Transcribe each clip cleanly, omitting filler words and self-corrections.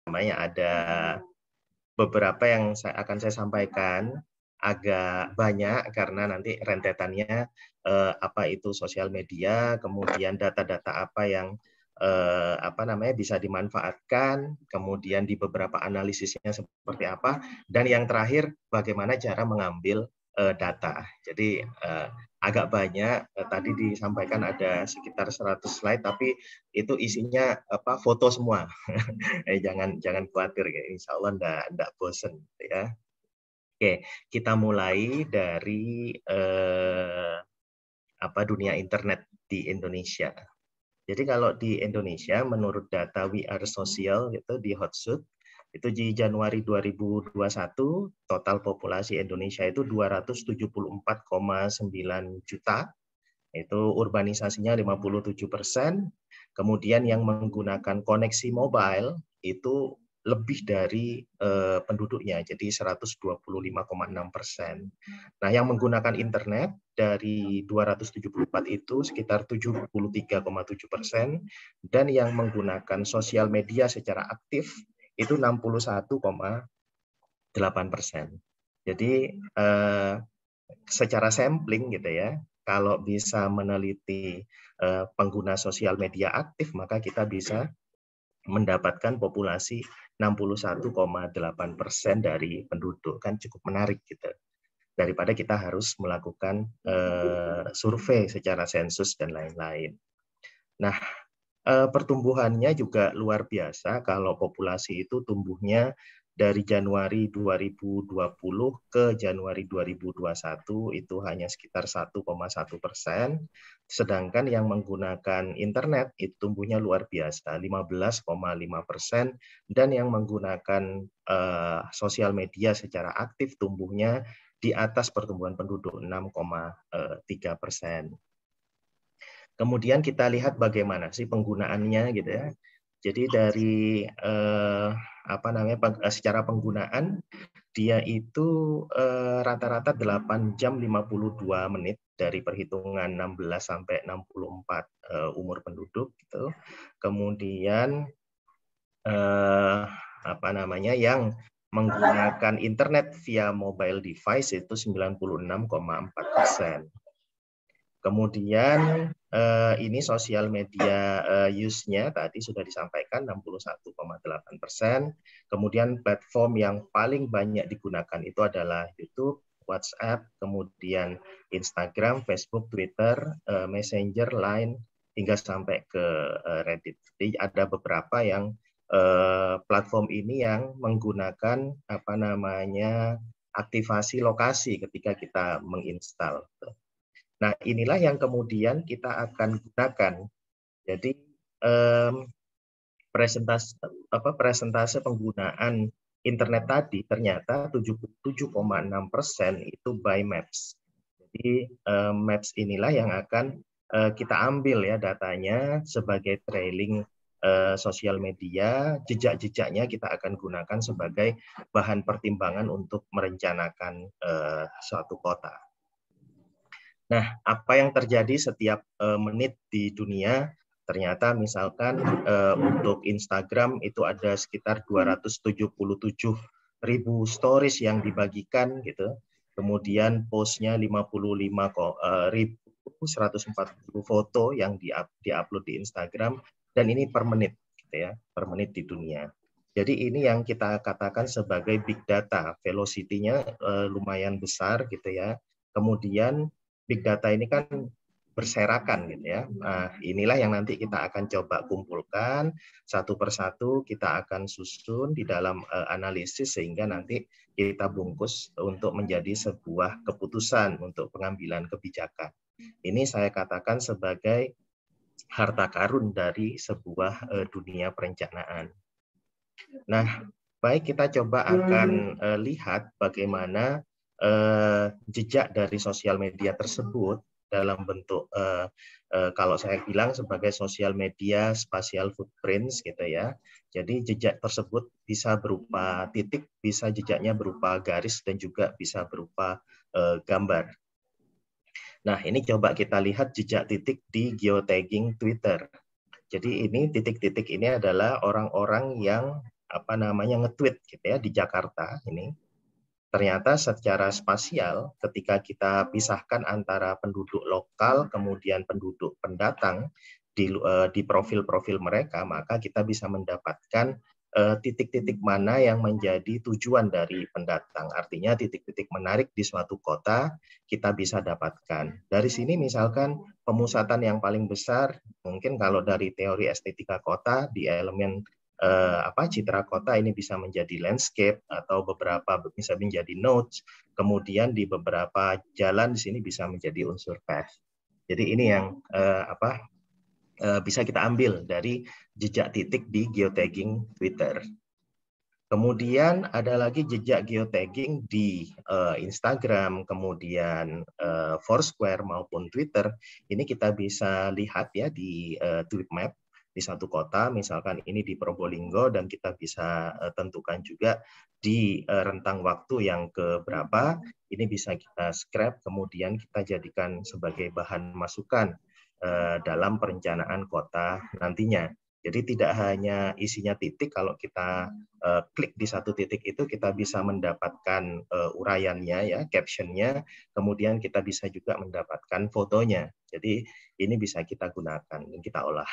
namanya ada beberapa yang akan saya sampaikan agak banyak karena nanti rentetannya apa itu sosial media, kemudian data-data apa yang apa namanya bisa dimanfaatkan, kemudian di beberapa analisisnya seperti apa, dan yang terakhir bagaimana cara mengambil data. Jadi agak banyak, tadi disampaikan ada sekitar 100 slide, tapi itu isinya apa foto semua. Jangan khawatir, ya. Insya Allah enggak bosen, ya. Oke, kita mulai dari apa dunia internet di Indonesia. Jadi kalau di Indonesia, menurut data We Are Social itu di Hotsuite, itu di Januari 2021 total populasi Indonesia itu 274,9 juta. Itu urbanisasinya 57%. Kemudian yang menggunakan koneksi mobile itu lebih dari penduduknya, jadi 125,6%. Nah, yang menggunakan internet dari 274 itu sekitar 73,7%, dan yang menggunakan sosial media secara aktif itu 61,8%. Jadi secara sampling gitu ya, kalau bisa meneliti pengguna sosial media aktif, maka kita bisa mendapatkan populasi 61,8% dari penduduk. Kan cukup menarik gitu. Daripada kita harus melakukan survei secara sensus dan lain-lain. Nah, pertumbuhannya juga luar biasa kalau populasi itu tumbuhnya dari Januari 2020 ke Januari 2021 itu hanya sekitar 1,1%, sedangkan yang menggunakan internet itu tumbuhnya luar biasa 15,5%, dan yang menggunakan sosial media secara aktif tumbuhnya di atas pertumbuhan penduduk 6,3%. Kemudian kita lihat bagaimana sih penggunaannya gitu ya. Jadi dari apa namanya secara penggunaan dia itu rata-rata 8 jam 52 menit dari perhitungan 16 sampai 64 umur penduduk gitu. Kemudian apa namanya yang menggunakan internet via mobile device itu 96,4%. Kemudian ini sosial media use-nya tadi sudah disampaikan 61,8%. Kemudian platform yang paling banyak digunakan itu adalah YouTube, WhatsApp, kemudian Instagram, Facebook, Twitter, Messenger, Line, hingga sampai ke Reddit. Jadi ada beberapa yang platform ini yang menggunakan apa namanya aktivasi lokasi ketika kita menginstal. Nah, inilah yang kemudian kita akan gunakan. Jadi presentase penggunaan internet tadi ternyata 77,6% itu by Maps. Jadi Maps inilah yang akan kita ambil ya datanya sebagai trailing sosial media, jejak-jejaknya kita akan gunakan sebagai bahan pertimbangan untuk merencanakan suatu kota. Nah, apa yang terjadi setiap menit di dunia? Ternyata misalkan untuk Instagram itu ada sekitar 277.000 stories yang dibagikan gitu. Kemudian postnya 55.140 foto yang diupload di Instagram, dan ini per menit gitu ya, per menit di dunia. Jadi ini yang kita katakan sebagai big data, velocity-nya lumayan besar gitu ya. Kemudian big data ini kan berserakan gitu ya. Nah, inilah yang nanti kita akan coba kumpulkan satu persatu, kita akan susun di dalam analisis sehingga nanti kita bungkus untuk menjadi sebuah keputusan untuk pengambilan kebijakan. Ini saya katakan sebagai harta karun dari sebuah dunia perencanaan. Nah, baik, kita coba akan lihat bagaimana jejak dari sosial media tersebut dalam bentuk kalau saya bilang sebagai sosial media spatial footprints gitu ya. Jadi jejak tersebut bisa berupa titik, bisa jejaknya berupa garis, dan juga bisa berupa gambar. Nah, ini coba kita lihat jejak titik di geotagging Twitter. Jadi ini titik-titik ini adalah orang-orang yang apa namanya nge-tweet gitu ya di Jakarta ini, ternyata secara spasial ketika kita pisahkan antara penduduk lokal kemudian penduduk pendatang di profil-profil mereka, maka kita bisa mendapatkan titik-titik mana yang menjadi tujuan dari pendatang. Artinya titik-titik menarik di suatu kota kita bisa dapatkan. Dari sini misalkan pemusatan yang paling besar, mungkin kalau dari teori estetika kota di elemen citra kota ini bisa menjadi landscape atau beberapa bisa menjadi nodes, kemudian di beberapa jalan di sini bisa menjadi unsur path. Jadi ini yang bisa kita ambil dari jejak titik di geotagging Twitter. Kemudian ada lagi jejak geotagging di Instagram, kemudian Foursquare maupun Twitter. Ini kita bisa lihat ya di Tweetmap di satu kota, misalkan ini di Probolinggo, dan kita bisa tentukan juga di rentang waktu yang keberapa. Ini bisa kita scrap, kemudian kita jadikan sebagai bahan masukan dalam perencanaan kota nantinya. Jadi tidak hanya isinya titik, kalau kita klik di satu titik itu kita bisa mendapatkan uraiannya ya, captionnya, kemudian kita bisa juga mendapatkan fotonya. Jadi ini bisa kita gunakan dan kita olah.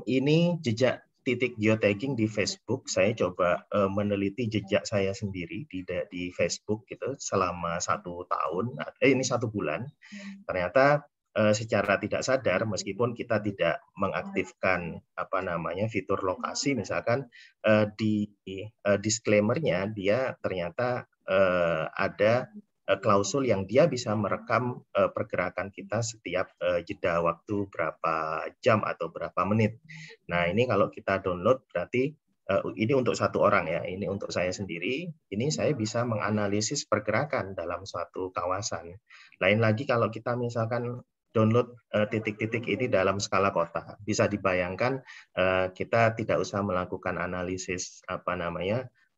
Ini jejak titik geotagging di Facebook. Saya coba meneliti jejak saya sendiri di Facebook gitu selama 1 tahun. Ini 1 bulan. Ternyata secara tidak sadar, meskipun kita tidak mengaktifkan fitur lokasi, misalkan di disclaimer-nya dia ternyata ada klausul yang dia bisa merekam pergerakan kita setiap jeda waktu berapa jam atau berapa menit. Nah ini kalau kita download berarti ini untuk 1 orang ya, ini untuk saya sendiri, ini saya bisa menganalisis pergerakan dalam suatu kawasan. Lain lagi kalau kita misalkan download titik-titik ini dalam skala kota, bisa dibayangkan kita tidak usah melakukan analisis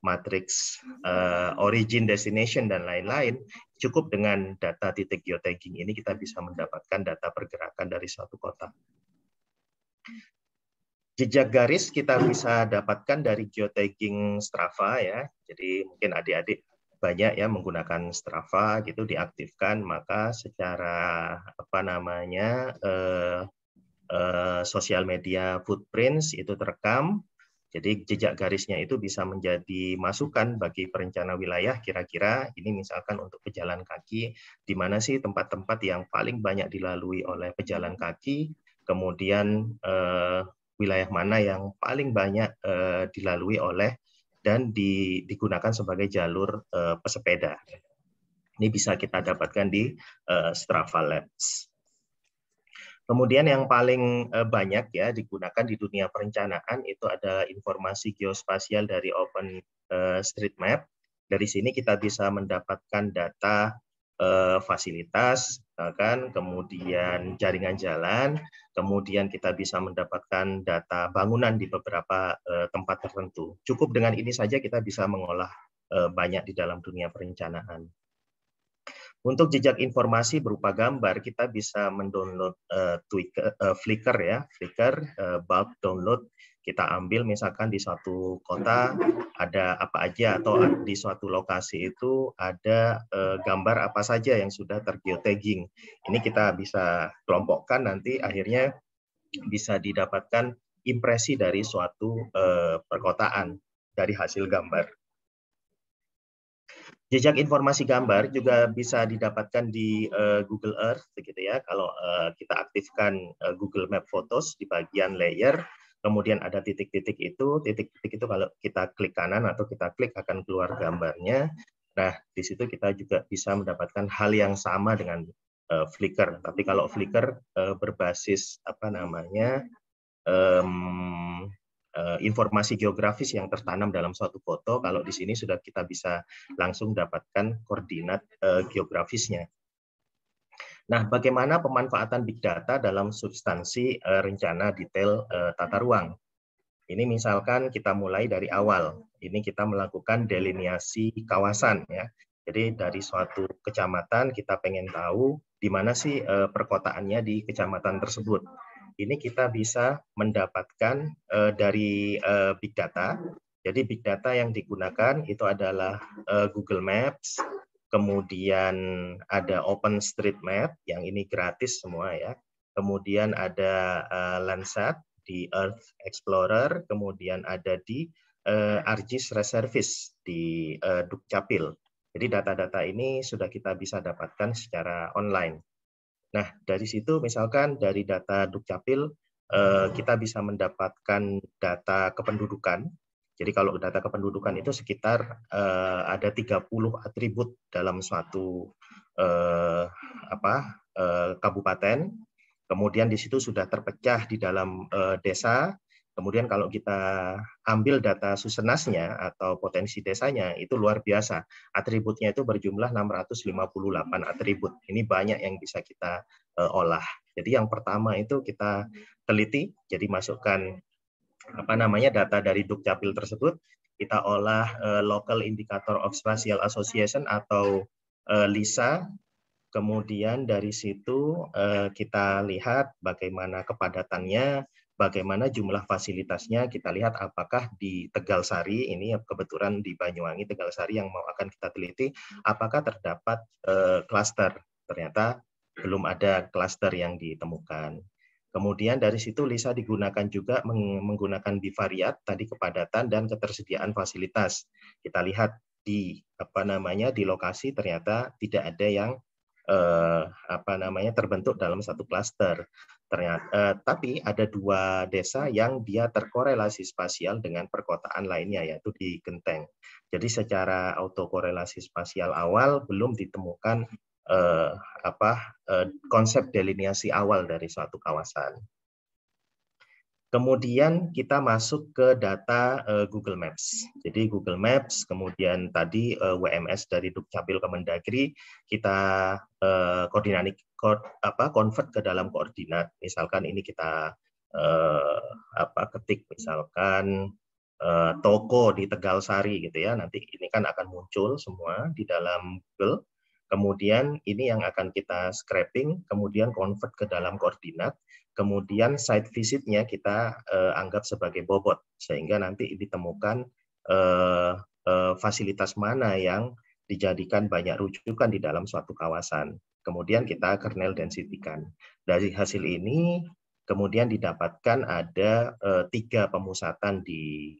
matriks origin, destination, dan lain-lain. Cukup dengan data titik geotagging ini kita bisa mendapatkan data pergerakan dari suatu kota. Jejak garis kita bisa dapatkan dari geotagging Strava ya. Jadi mungkin adik-adik banyak ya menggunakan Strava gitu, diaktifkan, maka secara sosial media footprints itu terekam. Jadi jejak garisnya itu bisa menjadi masukan bagi perencana wilayah, kira-kira ini misalkan untuk pejalan kaki, di mana sih tempat-tempat yang paling banyak dilalui oleh pejalan kaki, kemudian wilayah mana yang paling banyak dilalui oleh dan digunakan sebagai jalur pesepeda. Ini bisa kita dapatkan di Strava Labs. Kemudian yang paling banyak ya digunakan di dunia perencanaan itu ada informasi geospasial dari OpenStreetMap. Dari sini kita bisa mendapatkan data fasilitas, kan, kemudian jaringan jalan, kemudian kita bisa mendapatkan data bangunan di beberapa tempat tertentu. Cukup dengan ini saja kita bisa mengolah banyak di dalam dunia perencanaan. Untuk jejak informasi berupa gambar, kita bisa mendownload Flickr ya, Flickr bulk download. Kita ambil misalkan di suatu kota ada apa aja, atau di suatu lokasi itu ada gambar apa saja yang sudah tergeotagging. Ini kita bisa kelompokkan, nanti akhirnya bisa didapatkan impresi dari suatu perkotaan dari hasil gambar. Jejak informasi gambar juga bisa didapatkan di Google Earth, begitu ya. Kalau kita aktifkan Google Map Photos di bagian layer, kemudian ada titik-titik itu kalau kita klik kanan atau kita klik akan keluar gambarnya. Nah, di situ kita juga bisa mendapatkan hal yang sama dengan Flickr. Tapi kalau Flickr berbasis informasi geografis yang tertanam dalam suatu foto, kalau di sini sudah kita bisa langsung dapatkan koordinat geografisnya. Nah, bagaimana pemanfaatan big data dalam substansi rencana detail tata ruang? Ini misalkan kita mulai dari awal. Ini kita melakukan delineasi kawasan ya. Jadi dari suatu kecamatan kita pengen tahu di mana sih perkotaannya di kecamatan tersebut. ini kita bisa mendapatkan dari big data. Jadi big data yang digunakan itu adalah Google Maps, kemudian ada OpenStreetMap yang ini gratis semua ya. Kemudian ada Landsat di Earth Explorer, kemudian ada di ArcGIS Reservice di Dukcapil. Jadi data-data ini sudah kita bisa dapatkan secara online. Nah, dari situ misalkan dari data Dukcapil kita bisa mendapatkan data kependudukan. Jadi kalau data kependudukan itu sekitar ada 30 atribut dalam suatu kabupaten. Kemudian di situ sudah terpecah di dalam desa. Kemudian kalau kita ambil data susenasnya atau potensi desanya, itu luar biasa. Atributnya itu berjumlah 658 atribut. Ini banyak yang bisa kita olah. Jadi yang pertama itu kita teliti, jadi masukkan data dari Dukcapil tersebut, kita olah Local Indicator of Spatial Association atau LISA. Kemudian dari situ kita lihat bagaimana kepadatannya, bagaimana jumlah fasilitasnya, kita lihat apakah di Tegalsari, ini kebetulan di Banyuwangi, Tegalsari yang mau akan kita teliti, apakah terdapat klaster. Ternyata belum ada klaster yang ditemukan. Kemudian dari situ LISA digunakan juga menggunakan bivariat, tadi kepadatan dan ketersediaan fasilitas. Kita lihat di di lokasi ternyata tidak ada yang terbentuk dalam satu klaster. Ternyata, tapi ada 2 desa yang dia terkorelasi spasial dengan perkotaan lainnya, yaitu di Genteng. Jadi secara autokorelasi spasial awal belum ditemukan konsep deliniasi awal dari suatu kawasan. Kemudian kita masuk ke data Google Maps. Jadi Google Maps, kemudian tadi WMS dari Dukcapil Kemendagri, kita convert ke dalam koordinat. Misalkan ini kita ketik misalkan toko di Tegalsari gitu ya. Nanti ini kan akan muncul semua di dalam Google. Kemudian ini yang akan kita scraping, kemudian convert ke dalam koordinat. Kemudian site visitnya kita anggap sebagai bobot, sehingga nanti ditemukan fasilitas mana yang dijadikan banyak rujukan di dalam suatu kawasan. Kemudian kita kernel density-kan. Dari hasil ini, kemudian didapatkan ada 3 pemusatan di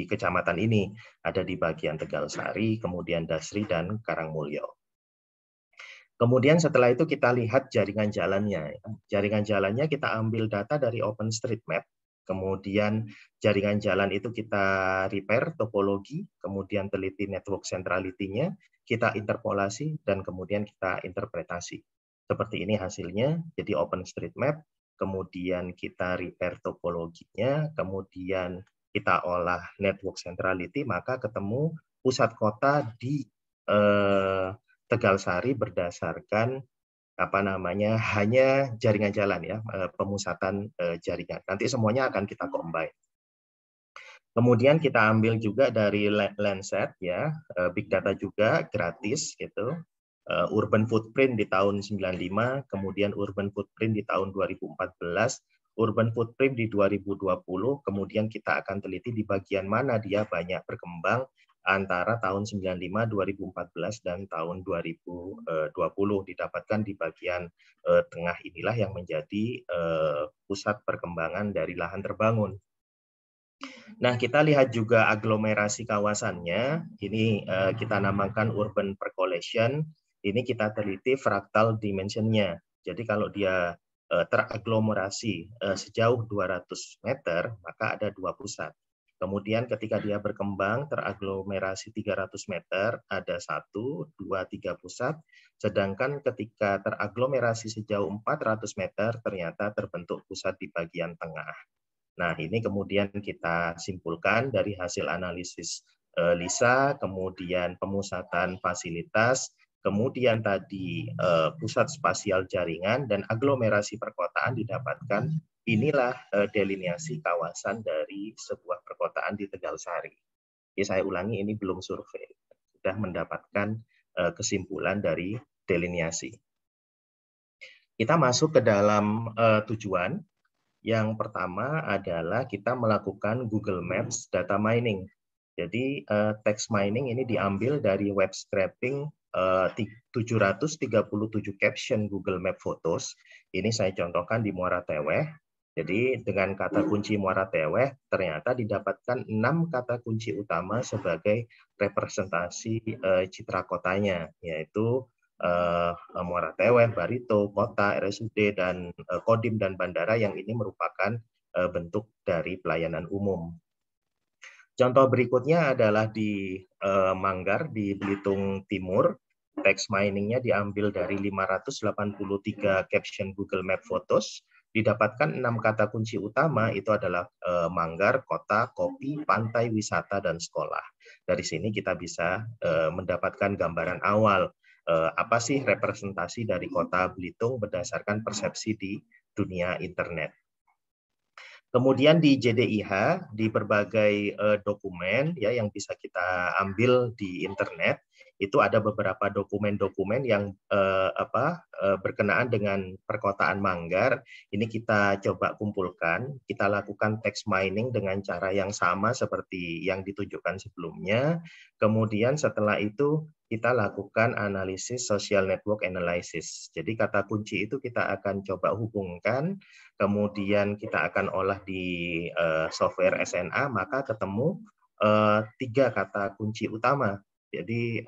kecamatan ini. Ada di bagian Tegalsari, kemudian Dasri, dan Karangmulyo. Kemudian setelah itu kita lihat jaringan jalannya. Jaringan jalannya kita ambil data dari OpenStreetMap, kemudian jaringan jalan itu kita repair topologi, kemudian teliti network centrality-nya, kita interpolasi, dan kemudian kita interpretasi. Seperti ini hasilnya, jadi OpenStreetMap, kemudian kita repair topologinya, kemudian kita olah network centrality, maka ketemu pusat kota di Tegalsari berdasarkan hanya jaringan jalan ya, pemusatan jaringan. Nanti semuanya akan kita combine. Kemudian kita ambil juga dari Landsat ya, big data juga gratis gitu. Urban footprint di tahun 95, kemudian urban footprint di tahun 2014, urban footprint di 2020, kemudian kita akan teliti di bagian mana dia banyak berkembang antara tahun 95, 2014, dan tahun 2020 didapatkan di bagian tengah inilah yang menjadi pusat perkembangan dari lahan terbangun. Nah, kita lihat juga aglomerasi kawasannya. Ini kita namakan urban percolation. Ini kita teliti fraktal dimensionnya. Jadi kalau dia teraglomerasi sejauh 200 meter, maka ada 2 pusat. Kemudian ketika dia berkembang teraglomerasi 300 meter, ada 1, 2, 3 pusat. Sedangkan ketika teraglomerasi sejauh 400 meter, ternyata terbentuk pusat di bagian tengah. Nah, ini kemudian kita simpulkan dari hasil analisis LISA, kemudian pemusatan fasilitas, kemudian tadi pusat spasial jaringan, dan aglomerasi perkotaan didapatkan. Inilah deliniasi kawasan dari sebuah perkotaan di Tegalsari. Jadi saya ulangi, ini belum survei, sudah mendapatkan kesimpulan dari deliniasi. Kita masuk ke dalam tujuan. Yang pertama adalah kita melakukan Google Maps data mining. Jadi text mining ini diambil dari web scraping 737 caption Google Map Photos. Ini saya contohkan di Muara Teweh. Jadi dengan kata kunci Muara Teweh ternyata didapatkan 6 kata kunci utama sebagai representasi citra kotanya, yaitu Muara Teweh, Barito, kota, RSUD, dan Kodim dan bandara yang ini merupakan bentuk dari pelayanan umum. Contoh berikutnya adalah di Manggar di Belitung Timur. Text miningnya diambil dari 583 caption Google Map Photos. Didapatkan 6 kata kunci utama, itu adalah Manggar, kota, kopi, pantai, wisata, dan sekolah. Dari sini kita bisa mendapatkan gambaran awal apa sih representasi dari kota Belitung berdasarkan persepsi di dunia internet. Kemudian di JDIH, di berbagai dokumen ya yang bisa kita ambil di internet, itu ada beberapa dokumen-dokumen yang berkenaan dengan perkotaan Manggar. Ini kita coba kumpulkan, kita lakukan text mining dengan cara yang sama seperti yang ditunjukkan sebelumnya. Kemudian setelah itu kita lakukan analisis social network analysis. Jadi kata kunci itu kita akan coba hubungkan, kemudian kita akan olah di software SNA, maka ketemu 3 kata kunci utama. Jadi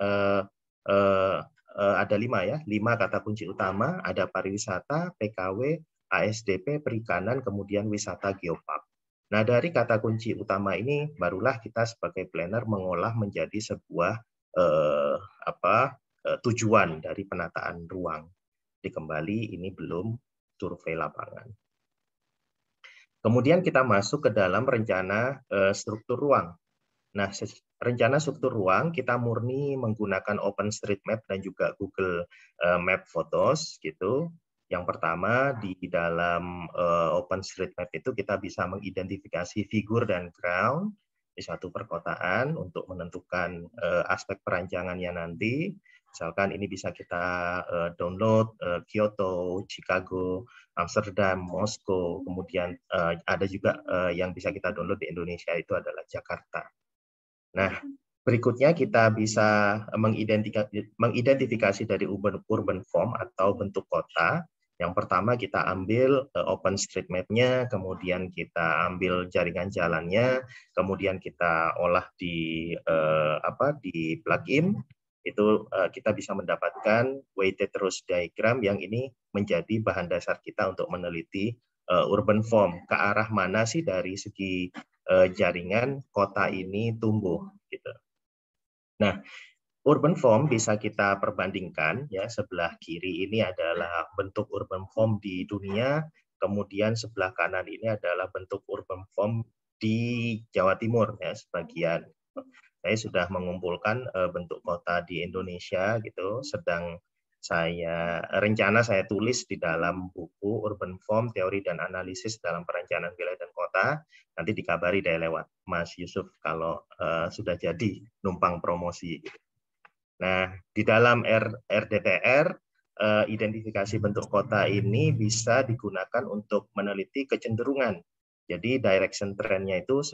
ada 5 ya, 5 kata kunci utama, ada pariwisata, PKW, ASDP, perikanan, kemudian wisata geopark. Nah, dari kata kunci utama ini barulah kita sebagai planner mengolah menjadi sebuah tujuan dari penataan ruang. Kembali ini belum survei lapangan. Kemudian kita masuk ke dalam rencana struktur ruang. Nah, rencana struktur ruang kita murni menggunakan OpenStreetMap dan juga Google Map Photos gitu. Yang pertama di dalam OpenStreetMap itu kita bisa mengidentifikasi figur dan ground di suatu perkotaan untuk menentukan aspek perancangannya nanti. Misalkan ini bisa kita download Kyoto, Chicago, Amsterdam, Moskow, kemudian ada juga yang bisa kita download di Indonesia itu adalah Jakarta. Nah, berikutnya kita bisa mengidentifikasi dari urban form atau bentuk kota. Yang pertama kita ambil OpenStreetMap-nya, kemudian kita ambil jaringan jalannya, kemudian kita olah di plugin. Itu kita bisa mendapatkan weighted truth diagram yang ini menjadi bahan dasar kita untuk meneliti urban form. Ke arah mana sih dari segi jaringan kota ini tumbuh gitu. Nah, urban form bisa kita perbandingkan ya, sebelah kiri ini adalah bentuk urban form di dunia, kemudian sebelah kanan ini adalah bentuk urban form di Jawa Timur ya sebagian. Saya sudah mengumpulkan bentuk kota di Indonesia gitu, sedang rencana saya tulis di dalam buku Urban Form, Teori dan Analisis dalam Perencanaan Wilayah dan Kota. Nanti dikabari deh lewat Mas Yusuf kalau sudah jadi numpang promosi. Nah, di dalam RDTR, identifikasi bentuk kota ini bisa digunakan untuk meneliti kecenderungan. Jadi direction trend-nya itu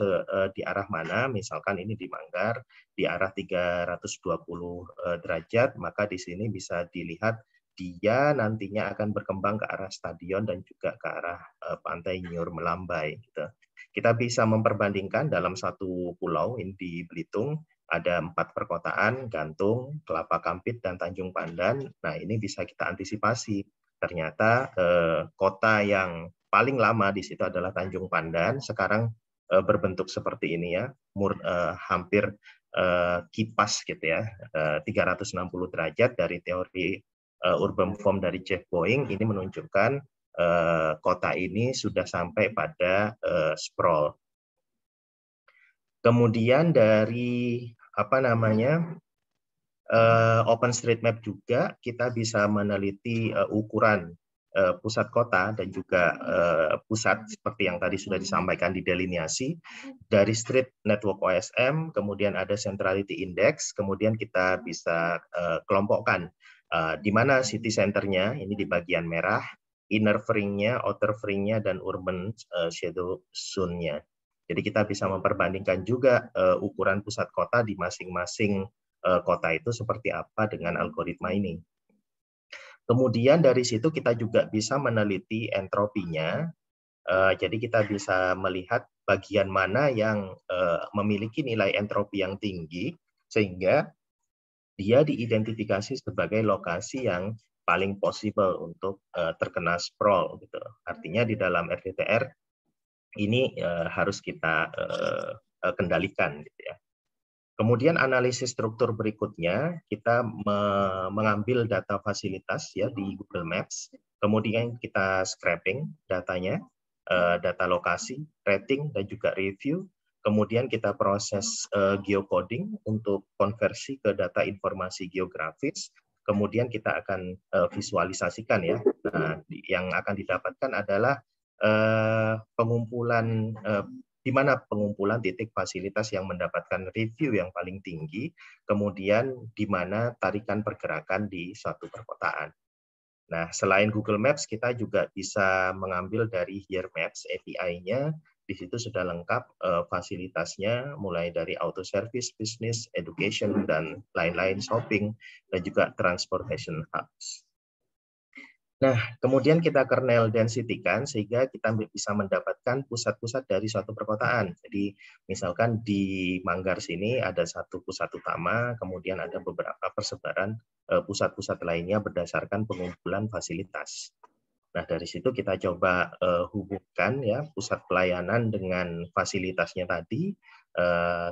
di arah mana, misalkan ini di Manggar, di arah 320 derajat, maka di sini bisa dilihat dia nantinya akan berkembang ke arah stadion dan juga ke arah pantai Nyur Melambai. Gitu. Kita bisa memperbandingkan dalam satu pulau ini di Belitung, ada 4 perkotaan, Gantung, Kelapa Kampit, dan Tanjung Pandan. Nah, ini bisa kita antisipasi. Ternyata kota yang paling lama di situ adalah Tanjung Pandan, sekarang berbentuk seperti ini ya, hampir kipas gitu ya, 360 derajat dari teori urban form dari Jeff Boeing, ini menunjukkan kota ini sudah sampai pada sprawl. Kemudian dari OpenStreetMap juga kita bisa meneliti ukuran pusat kota dan juga pusat seperti yang tadi sudah disampaikan di delineasi dari Street Network OSM, kemudian ada Centrality Index, kemudian kita bisa kelompokkan di mana city center-nya, ini di bagian merah, inner fring-nya, outer fring-nya, dan urban shadow zone-nya. Jadi kita bisa memperbandingkan juga ukuran pusat kota di masing-masing kota itu seperti apa dengan algoritma ini. Kemudian dari situ kita juga bisa meneliti entropinya. Jadi kita bisa melihat bagian mana yang memiliki nilai entropi yang tinggi, sehingga dia diidentifikasi sebagai lokasi yang paling possible untuk terkena sprawl. Gitu. Artinya di dalam RDTR ini harus kita kendalikan. Gitu ya. Kemudian analisis struktur berikutnya, kita mengambil data fasilitas ya di Google Maps, kemudian kita scraping datanya, data lokasi, rating, dan juga review. Kemudian kita proses geocoding untuk konversi ke data informasi geografis. Kemudian kita akan visualisasikan ya. Nah, yang akan didapatkan adalah pengumpulan di mana pengumpulan titik fasilitas yang mendapatkan review yang paling tinggi, kemudian di mana tarikan pergerakan di suatu perkotaan. Nah, selain Google Maps, kita juga bisa mengambil dari Here Maps API-nya. Di situ sudah lengkap fasilitasnya, mulai dari auto service, business, education, dan lain-lain, shopping, dan juga transportation hubs. Nah, kemudian kita kernel density-kan sehingga kita bisa mendapatkan pusat-pusat dari suatu perkotaan. Jadi, misalkan di Manggar sini ada satu pusat utama, kemudian ada beberapa persebaran pusat-pusat lainnya berdasarkan pengumpulan fasilitas. Nah, dari situ kita coba hubungkan ya pusat pelayanan dengan fasilitasnya tadi.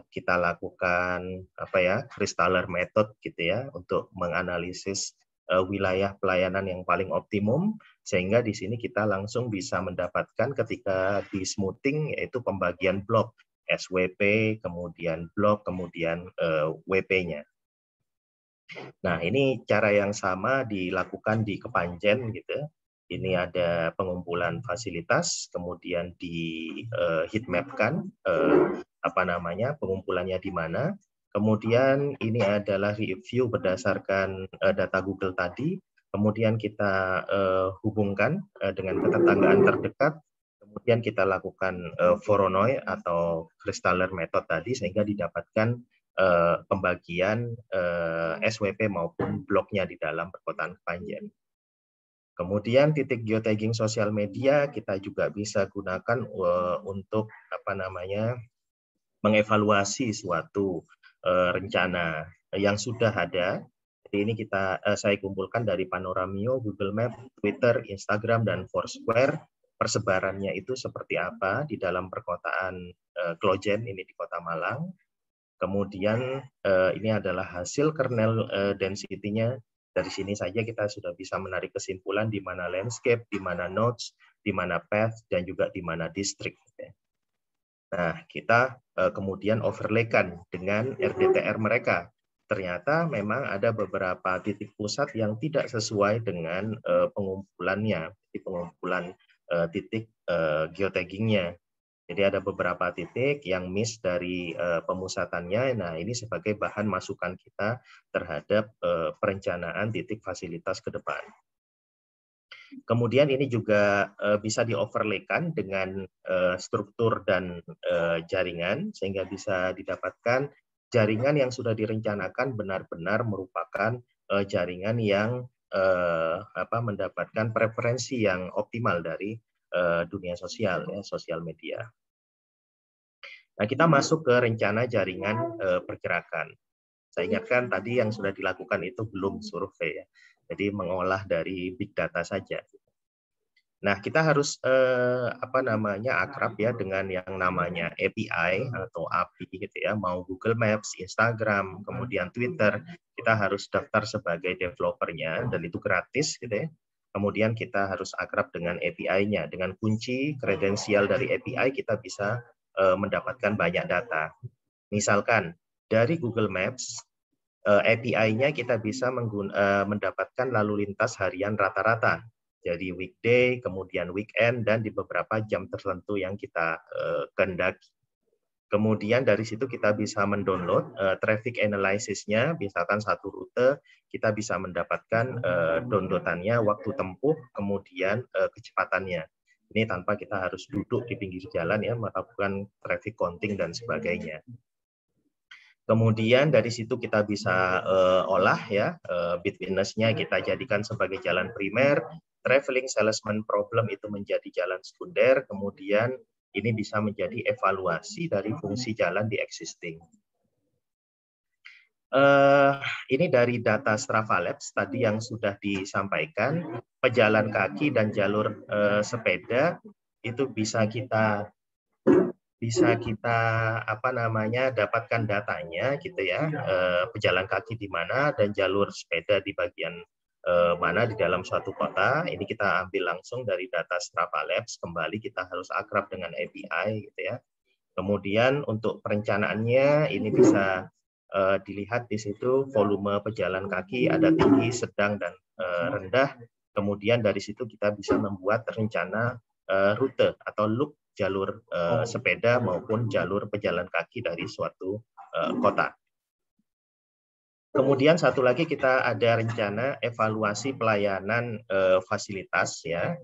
Kita lakukan Kristaller method gitu ya untuk menganalisis wilayah pelayanan yang paling optimum, sehingga di sini kita langsung bisa mendapatkan ketika di smoothing yaitu pembagian blok SWP, kemudian blok, kemudian WP-nya. Nah, ini cara yang sama dilakukan di Kepanjen gitu. Ini ada pengumpulan fasilitas, kemudian di heatmap-kan pengumpulannya di mana. Kemudian ini adalah review berdasarkan data Google tadi. Kemudian kita hubungkan dengan ketetanggaan terdekat. Kemudian kita lakukan Voronoi atau Kristaller method tadi sehingga didapatkan pembagian SWP maupun bloknya di dalam perkotaan Kepanjen. Kemudian titik geotagging sosial media kita juga bisa gunakan untuk mengevaluasi suatu rencana yang sudah ada. Jadi ini saya kumpulkan dari Panoramio, Google Map, Twitter, Instagram, dan Foursquare. Persebarannya itu seperti apa di dalam perkotaan Klojen ini di Kota Malang. Kemudian ini adalah hasil kernel density-nya. Dari sini saja kita sudah bisa menarik kesimpulan di mana landscape, di mana nodes, di mana path, dan juga di mana district. Nah, kita kemudian overlay-kan dengan RDTR mereka. Ternyata memang ada beberapa titik pusat yang tidak sesuai dengan pengumpulannya, pengumpulan titik geotagging-nya. Jadi ada beberapa titik yang miss dari pemusatannya. Nah, ini sebagai bahan masukan kita terhadap perencanaan titik fasilitas ke depan. Kemudian ini juga bisa di-overlay-kan dengan struktur dan jaringan, sehingga bisa didapatkan jaringan yang sudah direncanakan benar-benar merupakan jaringan yang mendapatkan preferensi yang optimal dari dunia sosial, ya, sosial media. Nah, kita masuk ke rencana jaringan pergerakan. Saya ingatkan tadi yang sudah dilakukan itu belum survei, ya. Jadi mengolah dari big data saja. Nah, kita harus akrab ya dengan yang namanya API atau API gitu ya, mau Google Maps, Instagram, kemudian Twitter, kita harus daftar sebagai developernya dan itu gratis gitu ya. Kemudian kita harus akrab dengan API-nya. Dengan kunci kredensial dari API kita bisa mendapatkan banyak data. Misalkan dari Google Maps API-nya kita bisa mendapatkan lalu lintas harian rata-rata. Jadi weekday, kemudian weekend, dan di beberapa jam tertentu yang kita kehendaki. Kemudian dari situ kita bisa mendownload traffic analysis-nya, misalkan satu rute, kita bisa mendapatkan downloadannya, waktu tempuh, kemudian kecepatannya. Ini tanpa kita harus duduk di pinggir jalan ya, melakukan traffic counting dan sebagainya. Kemudian dari situ kita bisa olah ya, bid witness-nya kita jadikan sebagai jalan primer, traveling salesman problem itu menjadi jalan sekunder, kemudian ini bisa menjadi evaluasi dari fungsi jalan di existing. Ini dari data Strava Labs tadi yang sudah disampaikan, pejalan kaki dan jalur sepeda itu bisa kita dapatkan datanya gitu ya, pejalan kaki di mana dan jalur sepeda di bagian mana di dalam suatu kota. Ini kita ambil langsung dari data Strava Labs, kembali kita harus akrab dengan API gitu ya. Kemudian untuk perencanaannya ini bisa dilihat di situ volume pejalan kaki ada tinggi, sedang dan rendah. Kemudian dari situ kita bisa membuat rencana rute atau loop jalur sepeda maupun jalur pejalan kaki dari suatu kota. Kemudian satu lagi kita ada rencana evaluasi pelayanan fasilitas ya.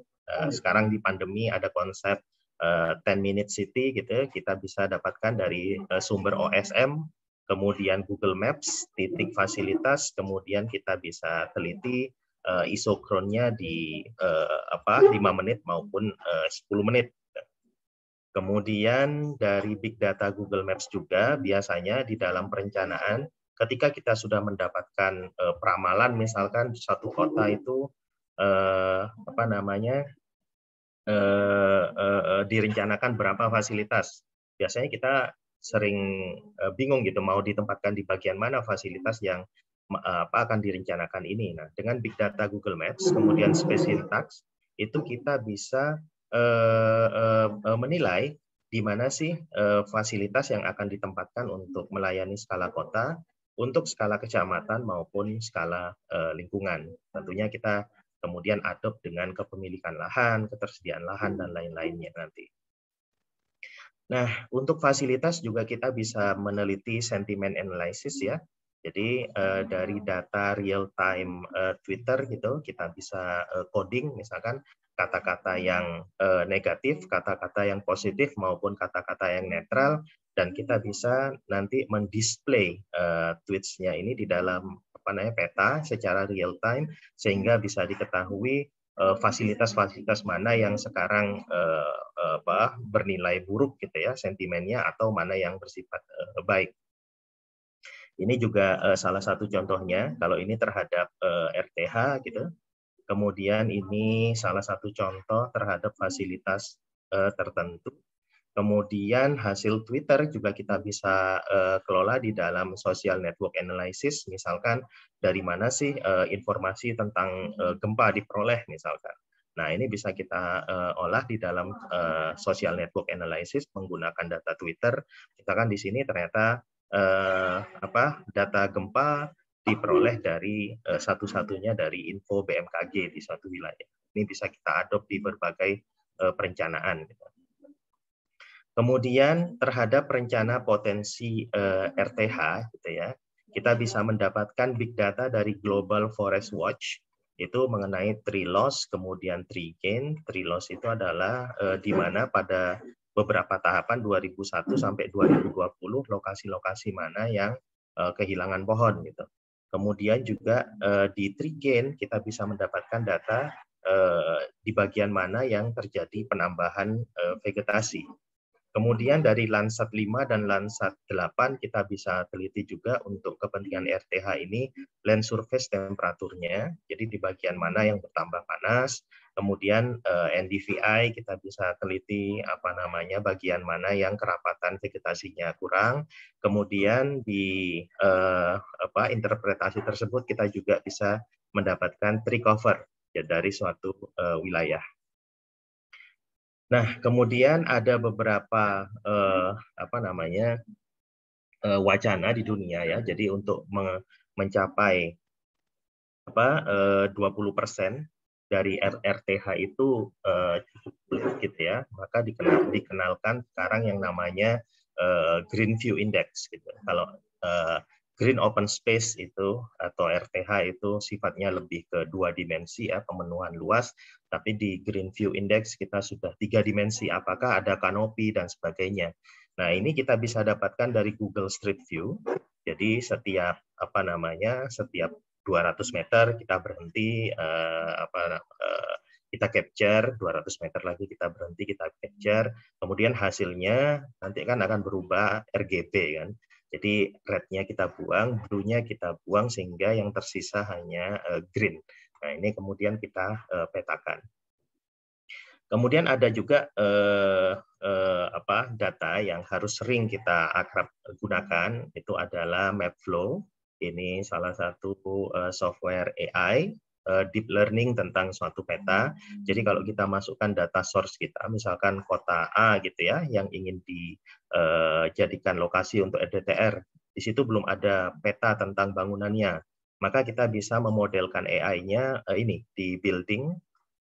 Sekarang di pandemi ada konsep 10-minute city gitu, kita bisa dapatkan dari sumber OSM, kemudian Google Maps, titik fasilitas, kemudian kita bisa teliti isokronnya di 5 menit maupun 10 menit. Kemudian dari Big Data Google Maps juga biasanya di dalam perencanaan ketika kita sudah mendapatkan peramalan misalkan satu kota itu direncanakan berapa fasilitas. Biasanya kita sering bingung gitu mau ditempatkan di bagian mana fasilitas yang akan direncanakan ini. Nah, dengan Big Data Google Maps kemudian Space Syntax itu kita bisa menilai di mana sih fasilitas yang akan ditempatkan untuk melayani skala kota, untuk skala kecamatan maupun skala lingkungan. Tentunya kita kemudian adopt dengan kepemilikan lahan, ketersediaan lahan, dan lain-lainnya nanti. Nah, untuk fasilitas juga kita bisa meneliti sentiment analysis ya. Jadi dari data real time Twitter gitu, kita bisa coding misalkan kata-kata yang negatif, kata-kata yang positif maupun kata-kata yang netral, dan kita bisa nanti mendisplay tweets-nya ini di dalam peta secara real time sehingga bisa diketahui fasilitas-fasilitas mana yang sekarang bernilai buruk gitu ya sentimennya atau mana yang bersifat baik. Ini juga salah satu contohnya, kalau ini terhadap RTH gitu. Kemudian ini salah satu contoh terhadap fasilitas tertentu. Kemudian hasil Twitter juga kita bisa kelola di dalam social network analysis, misalkan dari mana sih informasi tentang gempa diperoleh misalkan. Nah, ini bisa kita olah di dalam social network analysis menggunakan data Twitter. Misalkan di sini ternyata data gempa diperoleh dari satu-satunya dari info BMKG di suatu wilayah. Ini bisa kita adopt di berbagai perencanaan. Kemudian terhadap rencana potensi RTH, gitu ya, kita bisa mendapatkan big data dari Global Forest Watch itu mengenai tree loss, kemudian tree gain. Tree loss itu adalah di mana pada beberapa tahapan 2001 sampai 2020 lokasi-lokasi mana yang kehilangan pohon gitu. Kemudian juga di tree gain kita bisa mendapatkan data di bagian mana yang terjadi penambahan vegetasi. Kemudian dari Landsat 5 dan Landsat 8 kita bisa teliti juga untuk kepentingan RTH ini land surface temperaturnya, jadi di bagian mana yang bertambah panas. Kemudian NDVI kita bisa teliti bagian mana yang kerapatan vegetasinya kurang. Kemudian di interpretasi tersebut kita juga bisa mendapatkan tree cover ya, dari suatu wilayah. Nah, kemudian ada beberapa wacana di dunia ya. Jadi untuk mencapai 20% dari RTH itu cukup sulit gitu ya. Maka dikenalkan sekarang yang namanya Green View Index gitu. Kalau Green Open Space itu atau RTH itu sifatnya lebih ke 2 dimensi ya, pemenuhan luas, tapi di Green View Index kita sudah 3 dimensi, apakah ada kanopi dan sebagainya. Nah, ini kita bisa dapatkan dari Google Street View. Jadi setiap setiap 200 meter kita berhenti kita capture, 200 meter lagi kita berhenti, kita capture, kemudian hasilnya nanti kan akan berubah RGB kan. Jadi red-nya kita buang, blue-nya kita buang sehingga yang tersisa hanya green. Nah, ini kemudian kita petakan. Kemudian ada juga data yang harus sering kita akrab gunakan, itu adalah Mapflow. Ini salah satu software AI deep learning tentang suatu peta. Jadi kalau kita masukkan data source kita, misalkan kota A gitu ya, yang ingin dijadikan lokasi untuk EDTR, di situ belum ada peta tentang bangunannya, maka kita bisa memodelkan AI-nya ini di building.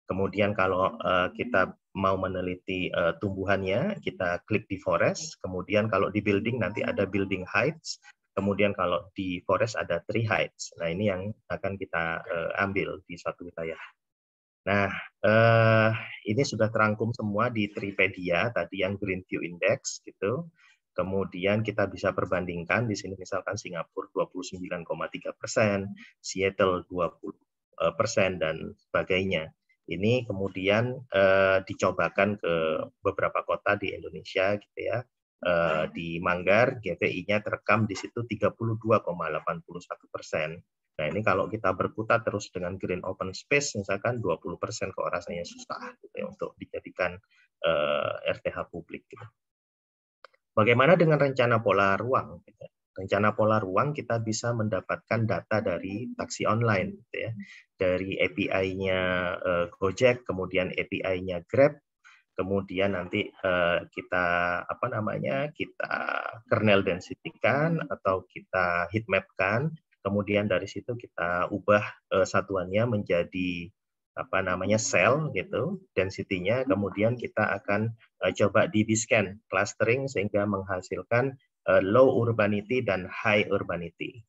Kemudian kalau kita mau meneliti tumbuhannya, kita klik di forest. Kemudian kalau di building nanti ada building heights. Kemudian kalau di forest ada tree heights. Nah, ini yang akan kita ambil di suatu wilayah. Nah, ini sudah terangkum semua di Tripedia tadi yang Green View Index gitu. Kemudian kita bisa perbandingkan di sini misalkan Singapura 29,3%, Seattle 20% dan sebagainya. Ini kemudian dicobakan ke beberapa kota di Indonesia gitu ya. Di Manggar GVI-nya terekam di situ 32,81%. Nah, ini kalau kita berkutat terus dengan green open space, misalkan 20% kok rasanya susah gitu ya, untuk dijadikan RTH publik. Gitu. Bagaimana dengan rencana pola ruang? Gitu. Rencana pola ruang kita bisa mendapatkan data dari taksi online, gitu ya. Dari API-nya Gojek, kemudian API-nya Grab, kemudian nanti kita kita kernel density-kan atau kita heatmap-kan. Kemudian dari situ kita ubah satuannya menjadi sel gitu, density-nya, kemudian kita akan coba di B-scan clustering sehingga menghasilkan low urbanity dan high urbanity.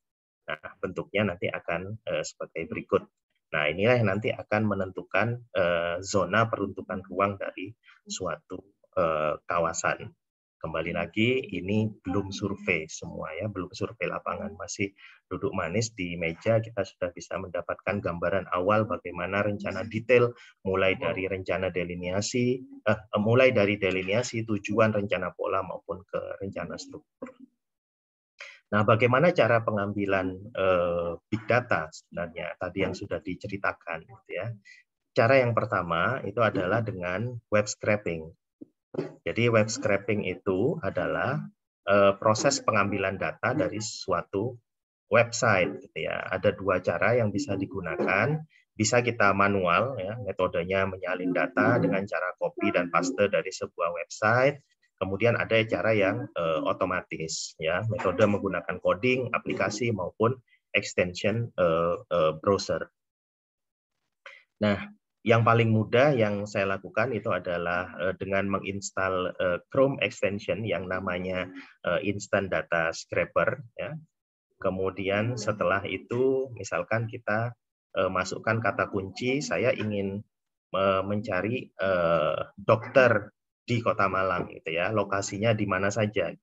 Nah, bentuknya nanti akan sebagai berikut. Nah, inilah yang nanti akan menentukan zona peruntukan ruang dari suatu kawasan. Kembali lagi, ini belum survei semua ya, belum survei lapangan, masih duduk manis di meja, kita sudah bisa mendapatkan gambaran awal bagaimana rencana detail, mulai dari rencana delineasi, tujuan rencana pola maupun ke rencana struktur. Nah, bagaimana cara pengambilan big data sebenarnya tadi yang sudah diceritakan, gitu ya. Cara yang pertama itu adalah dengan web scraping. Jadi web scraping itu adalah proses pengambilan data dari suatu website, gitu ya. Ada 2 cara yang bisa digunakan. Bisa kita manual, ya, metodenya menyalin data dengan cara copy dan paste dari sebuah website. Kemudian ada cara yang otomatis, ya, metode menggunakan coding, aplikasi maupun extension browser. Nah, yang paling mudah yang saya lakukan itu adalah dengan menginstal Chrome extension yang namanya Instant Data Scraper, ya. Kemudian setelah itu misalkan kita masukkan kata kunci, saya ingin mencari dokter di Kota Malang, gitu ya, lokasinya di mana saja.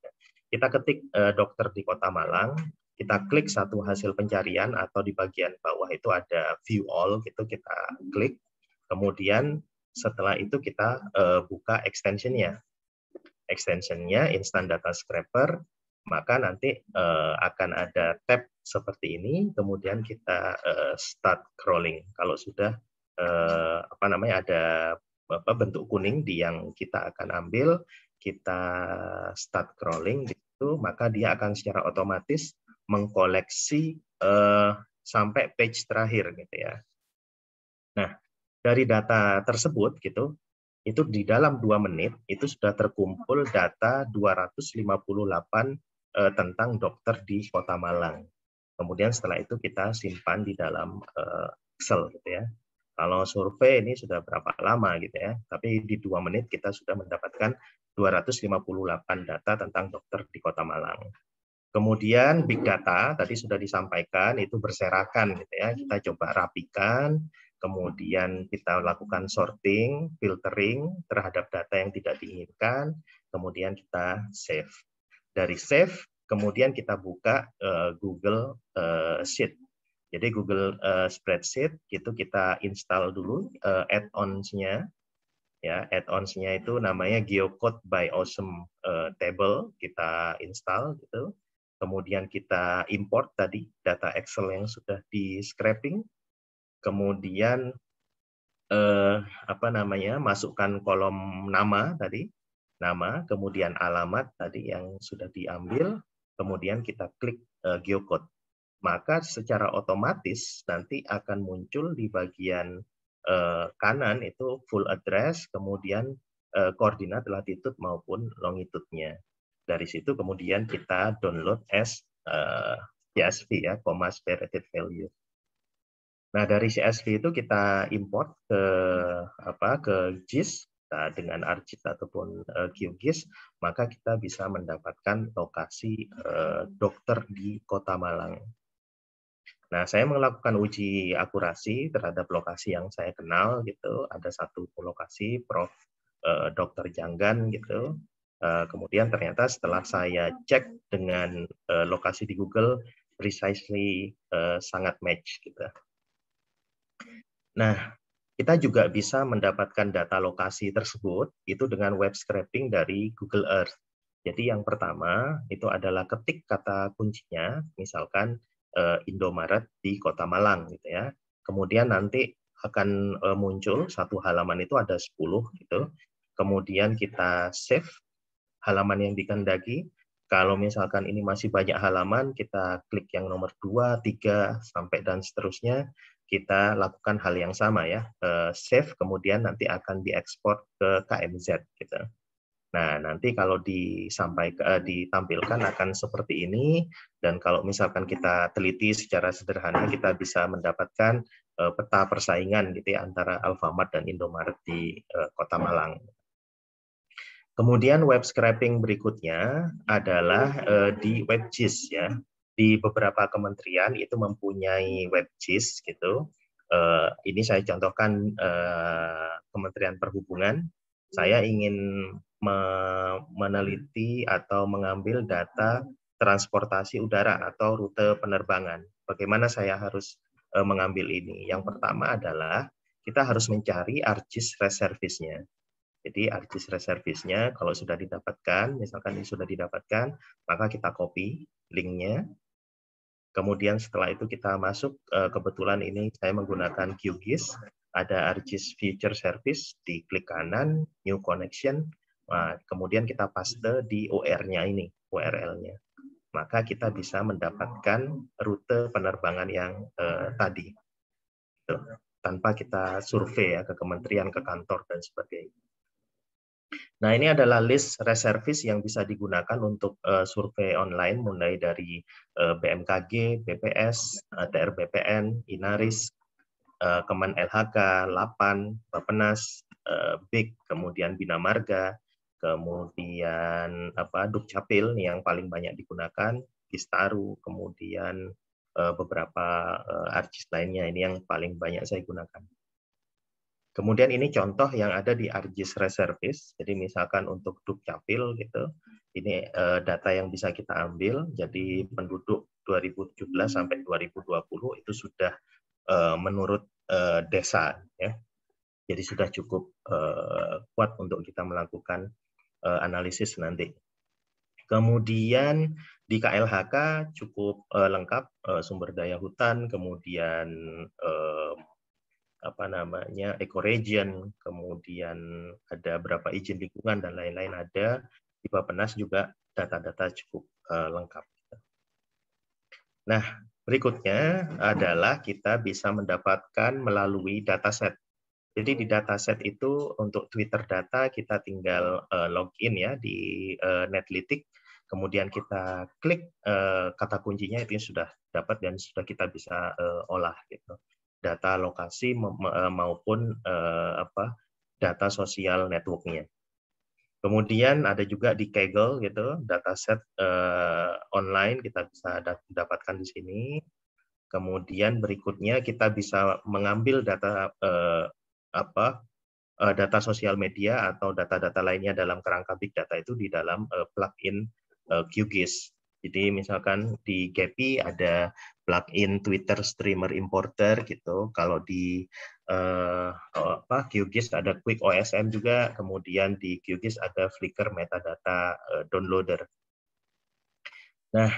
Kita ketik dokter di Kota Malang, kita klik satu hasil pencarian atau di bagian bawah itu ada view all, gitu kita klik. Kemudian setelah itu kita buka extension-nya. Extension-nya Instant Data Scraper, maka nanti akan ada tab seperti ini, kemudian kita start crawling. Kalau sudah ada bentuk kuning di yang kita akan ambil, kita start crawling di situ, maka dia akan secara otomatis mengkoleksi sampai page terakhir, gitu ya. Nah, dari data tersebut gitu, itu di dalam 2 menit itu sudah terkumpul data 258 tentang dokter di Kota Malang. Kemudian setelah itu kita simpan di dalam Excel, gitu ya. Kalau survei ini sudah berapa lama gitu ya, tapi di 2 menit kita sudah mendapatkan 258 data tentang dokter di Kota Malang. Kemudian big data tadi sudah disampaikan itu berserakan gitu ya. Kita coba rapikan, kemudian kita lakukan sorting, filtering terhadap data yang tidak diinginkan, kemudian kita save. Dari save kemudian kita buka Google Sheet. Jadi Google Spreadsheet itu kita install dulu add-ons-nya. Ya, add-ons-nya itu namanya Geocode by Awesome Table, kita install gitu. Kemudian kita import tadi data Excel yang sudah di scraping. Kemudian masukkan kolom nama tadi, nama, kemudian alamat tadi yang sudah diambil, kemudian kita klik Geocode. Maka secara otomatis nanti akan muncul di bagian kanan itu full address, kemudian koordinat latitude maupun longitude-nya. Dari situ kemudian kita download as CSV ya, comma separated value. Nah, dari CSV itu kita import ke GIS dengan ArcGIS ataupun QGIS, maka kita bisa mendapatkan lokasi dokter di Kota Malang. Nah, saya melakukan uji akurasi terhadap lokasi yang saya kenal gitu. Ada satu lokasi Prof. Dr. Janggan gitu. Kemudian ternyata setelah saya cek dengan lokasi di Google, precisely sangat match gitu. Nah, kita juga bisa mendapatkan data lokasi tersebut itu dengan web scraping dari Google Earth. Jadi yang pertama itu adalah ketik kata kuncinya, misalkan Indomaret di Kota Malang gitu ya. Kemudian nanti akan muncul satu halaman itu ada 10 gitu. Kemudian kita save halaman yang dikehendaki. Kalau misalkan ini masih banyak halaman, kita klik yang nomor 2, 3 sampai dan seterusnya. Kita lakukan hal yang sama ya, save kemudian nanti akan diekspor ke KMZ gitu. Nah, nanti kalau ditampilkan akan seperti ini, dan kalau misalkan kita teliti secara sederhana, kita bisa mendapatkan peta persaingan gitu ya antara Alfamart dan Indomaret di Kota Malang. Kemudian web scraping berikutnya adalah di WebGIS ya. Di beberapa kementerian itu mempunyai WebGIS gitu. Ini saya contohkan Kementerian Perhubungan. Saya ingin meneliti atau mengambil data transportasi udara atau rute penerbangan. Bagaimana saya harus mengambil ini? Yang pertama adalah kita harus mencari ArcGIS reservis-nya. Jadi ArcGIS reservisnya kalau sudah didapatkan, misalkan ini sudah didapatkan, maka kita copy linknya. Kemudian setelah itu kita masuk, kebetulan ini saya menggunakan QGIS, ada ArcGIS Future Service, di klik kanan, New Connection, kemudian kita paste di OR-nya ini, URL-nya. Maka kita bisa mendapatkan rute penerbangan yang tadi. Tanpa kita survei ya ke kementerian, ke kantor, dan sebagainya. Nah, ini adalah list reservis yang bisa digunakan untuk survei online, mulai dari BMKG, BPS, TR BPN, Inaris, Kemen LHK, Lapan, Bappenas, BIK, kemudian Bina Marga, kemudian Dukcapil yang paling banyak digunakan, Kistaru, kemudian beberapa ArcGIS lainnya, ini yang paling banyak saya gunakan. Kemudian ini contoh yang ada di ArcGIS Reservis. Jadi misalkan untuk Dukcapil gitu, ini data yang bisa kita ambil. Jadi penduduk 2017 sampai 2020 itu sudah menurut desa ya. Jadi sudah cukup kuat untuk kita melakukan analisis nanti. Kemudian di KLHK cukup lengkap sumber daya hutan, kemudian ecoregion, kemudian ada berapa izin lingkungan dan lain-lain ada. Di Bappenas juga data-data cukup lengkap. Nah, berikutnya adalah kita bisa mendapatkan melalui dataset. Jadi di dataset itu untuk Twitter data kita tinggal login ya di Netlytics, kemudian kita klik kata kuncinya itu sudah dapat dan sudah kita bisa olah gitu. Data lokasi maupun data sosial network-nya. Kemudian ada juga di Kaggle gitu, dataset online kita bisa dapatkan di sini. Kemudian berikutnya kita bisa mengambil data data sosial media atau data-data lainnya dalam kerangka big data itu di dalam plugin QGIS. Jadi misalkan di Gephi ada plugin Twitter Streamer Importer gitu. Kalau di QGIS ada Quick OSM juga. Kemudian di QGIS ada Flickr Metadata Downloader. Nah,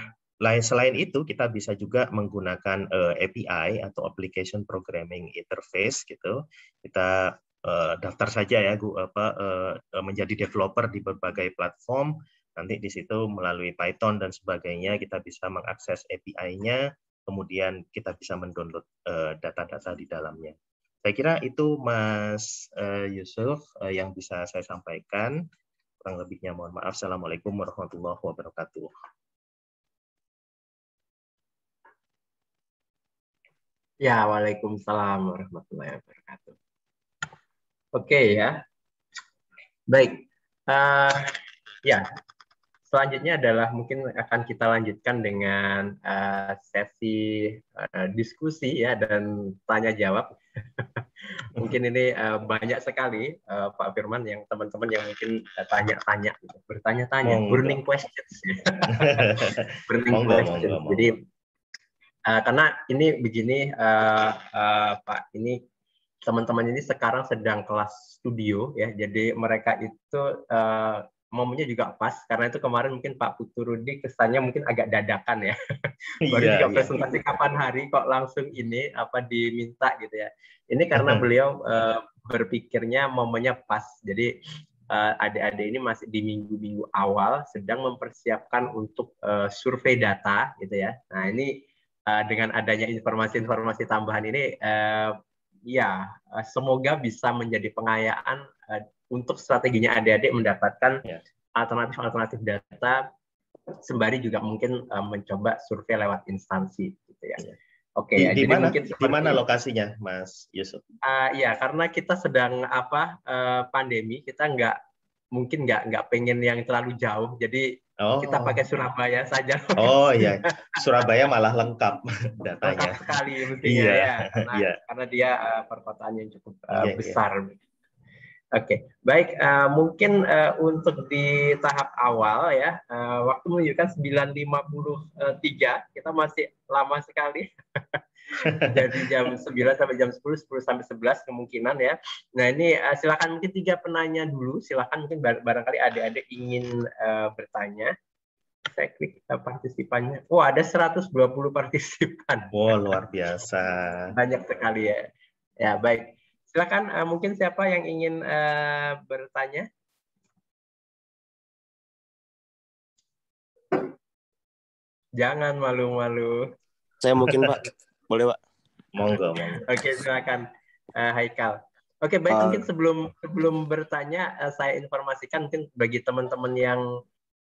selain itu kita bisa juga menggunakan API atau Application Programming Interface gitu. Kita daftar saja ya menjadi developer di berbagai platform. Nanti di situ melalui Python dan sebagainya kita bisa mengakses API-nya, kemudian kita bisa mendownload data-data di dalamnya. Saya kira itu Mas Yusuf yang bisa saya sampaikan. Kurang lebihnya mohon maaf. Assalamualaikum warahmatullahi wabarakatuh. Ya, waalaikumsalam warahmatullahi wabarakatuh. Oke ya, baik. Ya, selanjutnya adalah mungkin akan kita lanjutkan dengan sesi diskusi ya dan tanya jawab. Mungkin ini banyak sekali Pak Firman yang teman-teman yang mungkin tanya-tanya, gitu. Bertanya-tanya, burning questions, burning questions. Jadi karena ini begini Pak, ini teman-teman ini sekarang sedang kelas studio ya, jadi mereka itu momennya juga pas karena itu kemarin mungkin Pak Putu Rudi kesannya mungkin agak dadakan ya. Baru juga presentasi kapan hari kok langsung ini diminta gitu ya. Ini karena beliau berpikirnya momennya pas. Jadi adik-adik ini masih di minggu-minggu awal sedang mempersiapkan untuk survei data gitu ya. Nah, ini dengan adanya informasi-informasi tambahan ini ya semoga bisa menjadi pengayaan untuk strateginya adik-adik mendapatkan alternatif-alternatif data sembari juga mungkin mencoba survei lewat instansi gitu ya. Oke, ya, di jadi mana, mungkin di mana lokasinya, Mas Yusuf? Ya, karena kita sedang pandemi, kita mungkin nggak pengen yang terlalu jauh, jadi kita pakai Surabaya saja. Oh iya, Surabaya malah lengkap datanya. Lengkap sekali mestinya ya, karena dia perkotaan yang cukup besar. Oke, baik. Mungkin untuk di tahap awal ya, waktu menunjukkan 9.53, kita masih lama sekali. Jadi jam 9 sampai jam 10, 10 sampai 11 kemungkinan ya. Nah ini silakan mungkin 3 penanya dulu, silakan mungkin barangkali adik-adik ingin bertanya. Saya klik partisipannya. Oh, ada 120 partisipan. Wow, luar biasa. Banyak sekali ya. Ya, baik. Silakan mungkin siapa yang ingin bertanya? Jangan malu-malu. Saya mungkin Pak, boleh Pak? Monggo. Oke, silakan Haikal. Oke, baik. Mungkin sebelum bertanya, saya informasikan mungkin bagi teman-teman yang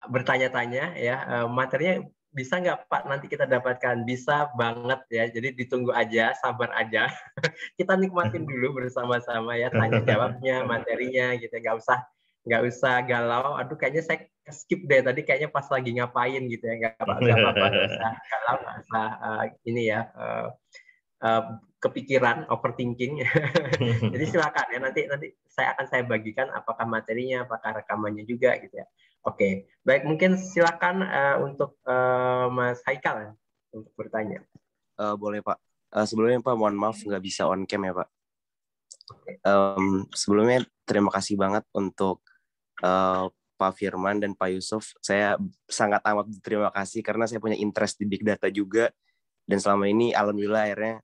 bertanya-tanya ya, materinya bisa nggak Pak nanti kita dapatkan? Bisa banget ya. Jadi ditunggu aja, sabar aja. Kita nikmatin dulu bersama-sama ya, tanya jawabnya, materinya gitu. Nggak usah galau. Aduh, kayaknya saya skip deh tadi. Kayaknya pas lagi ngapain gitu ya. Nggak apa-apa, nggak usah galau, nggak usah ini ya. Kepikiran, overthinking. Jadi silakan ya, nanti saya bagikan apakah materinya, apakah rekamannya juga gitu ya. Oke, baik, mungkin silakan untuk Mas Haikal ya, untuk bertanya. Boleh Pak. Sebelumnya Pak, mohon maaf nggak bisa on cam ya Pak. Sebelumnya terima kasih banget untuk Pak Firman dan Pak Yusuf. Saya sangat amat terima kasih karena saya punya interest di big data juga, dan selama ini alhamdulillah akhirnya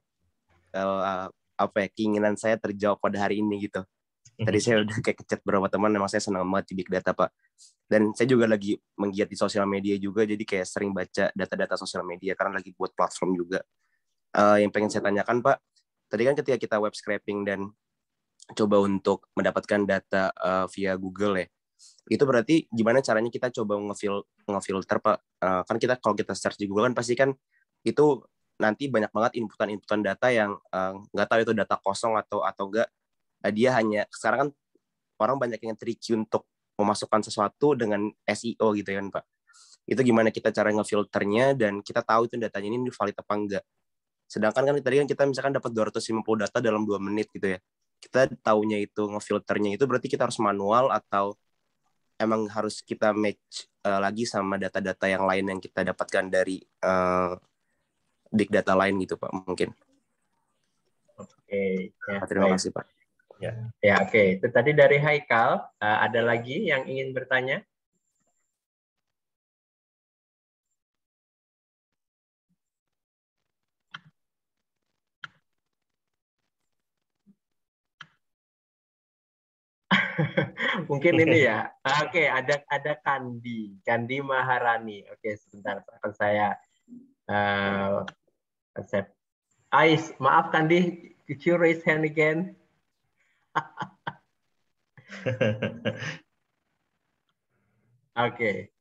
keinginan saya terjawab pada hari ini gitu. Tadi saya udah kayak kechat beberapa teman, memang saya senang banget di big data Pak. Dan saya juga lagi menggiat di sosial media juga, jadi kayak sering baca data-data sosial media karena lagi buat platform juga. Yang pengen saya tanyakan Pak, tadi kan ketika kita web scraping dan coba untuk mendapatkan data via Google ya, itu berarti gimana caranya kita coba ngefilter Pak? Kan kita kalau kita search di Google kan pasti kan itu nanti banyak banget inputan data yang nggak tahu itu data kosong atau enggak. Dia hanya, sekarang kan orang banyak yang tricky untuk memasukkan sesuatu dengan SEO gitu ya kan Pak. Itu gimana kita cara ngefilternya dan kita tahu itu datanya ini valid apa enggak. Sedangkan kan tadi kan kita misalkan dapat 250 data dalam 2 menit gitu ya. Kita taunya itu ngefilternya itu berarti kita harus manual atau emang harus kita match lagi sama data-data yang lain yang kita dapatkan dari big data lain gitu Pak mungkin. Oke, ya, Terima baik. kasih Pak. Ya, oke. Itu tadi dari Haikal. Ada lagi yang ingin bertanya? Mungkin ini ya. Oke, ada Kandi Maharani. Oke, sebentar akan saya accept. Maaf Kandi, could you raise hand again? Oke.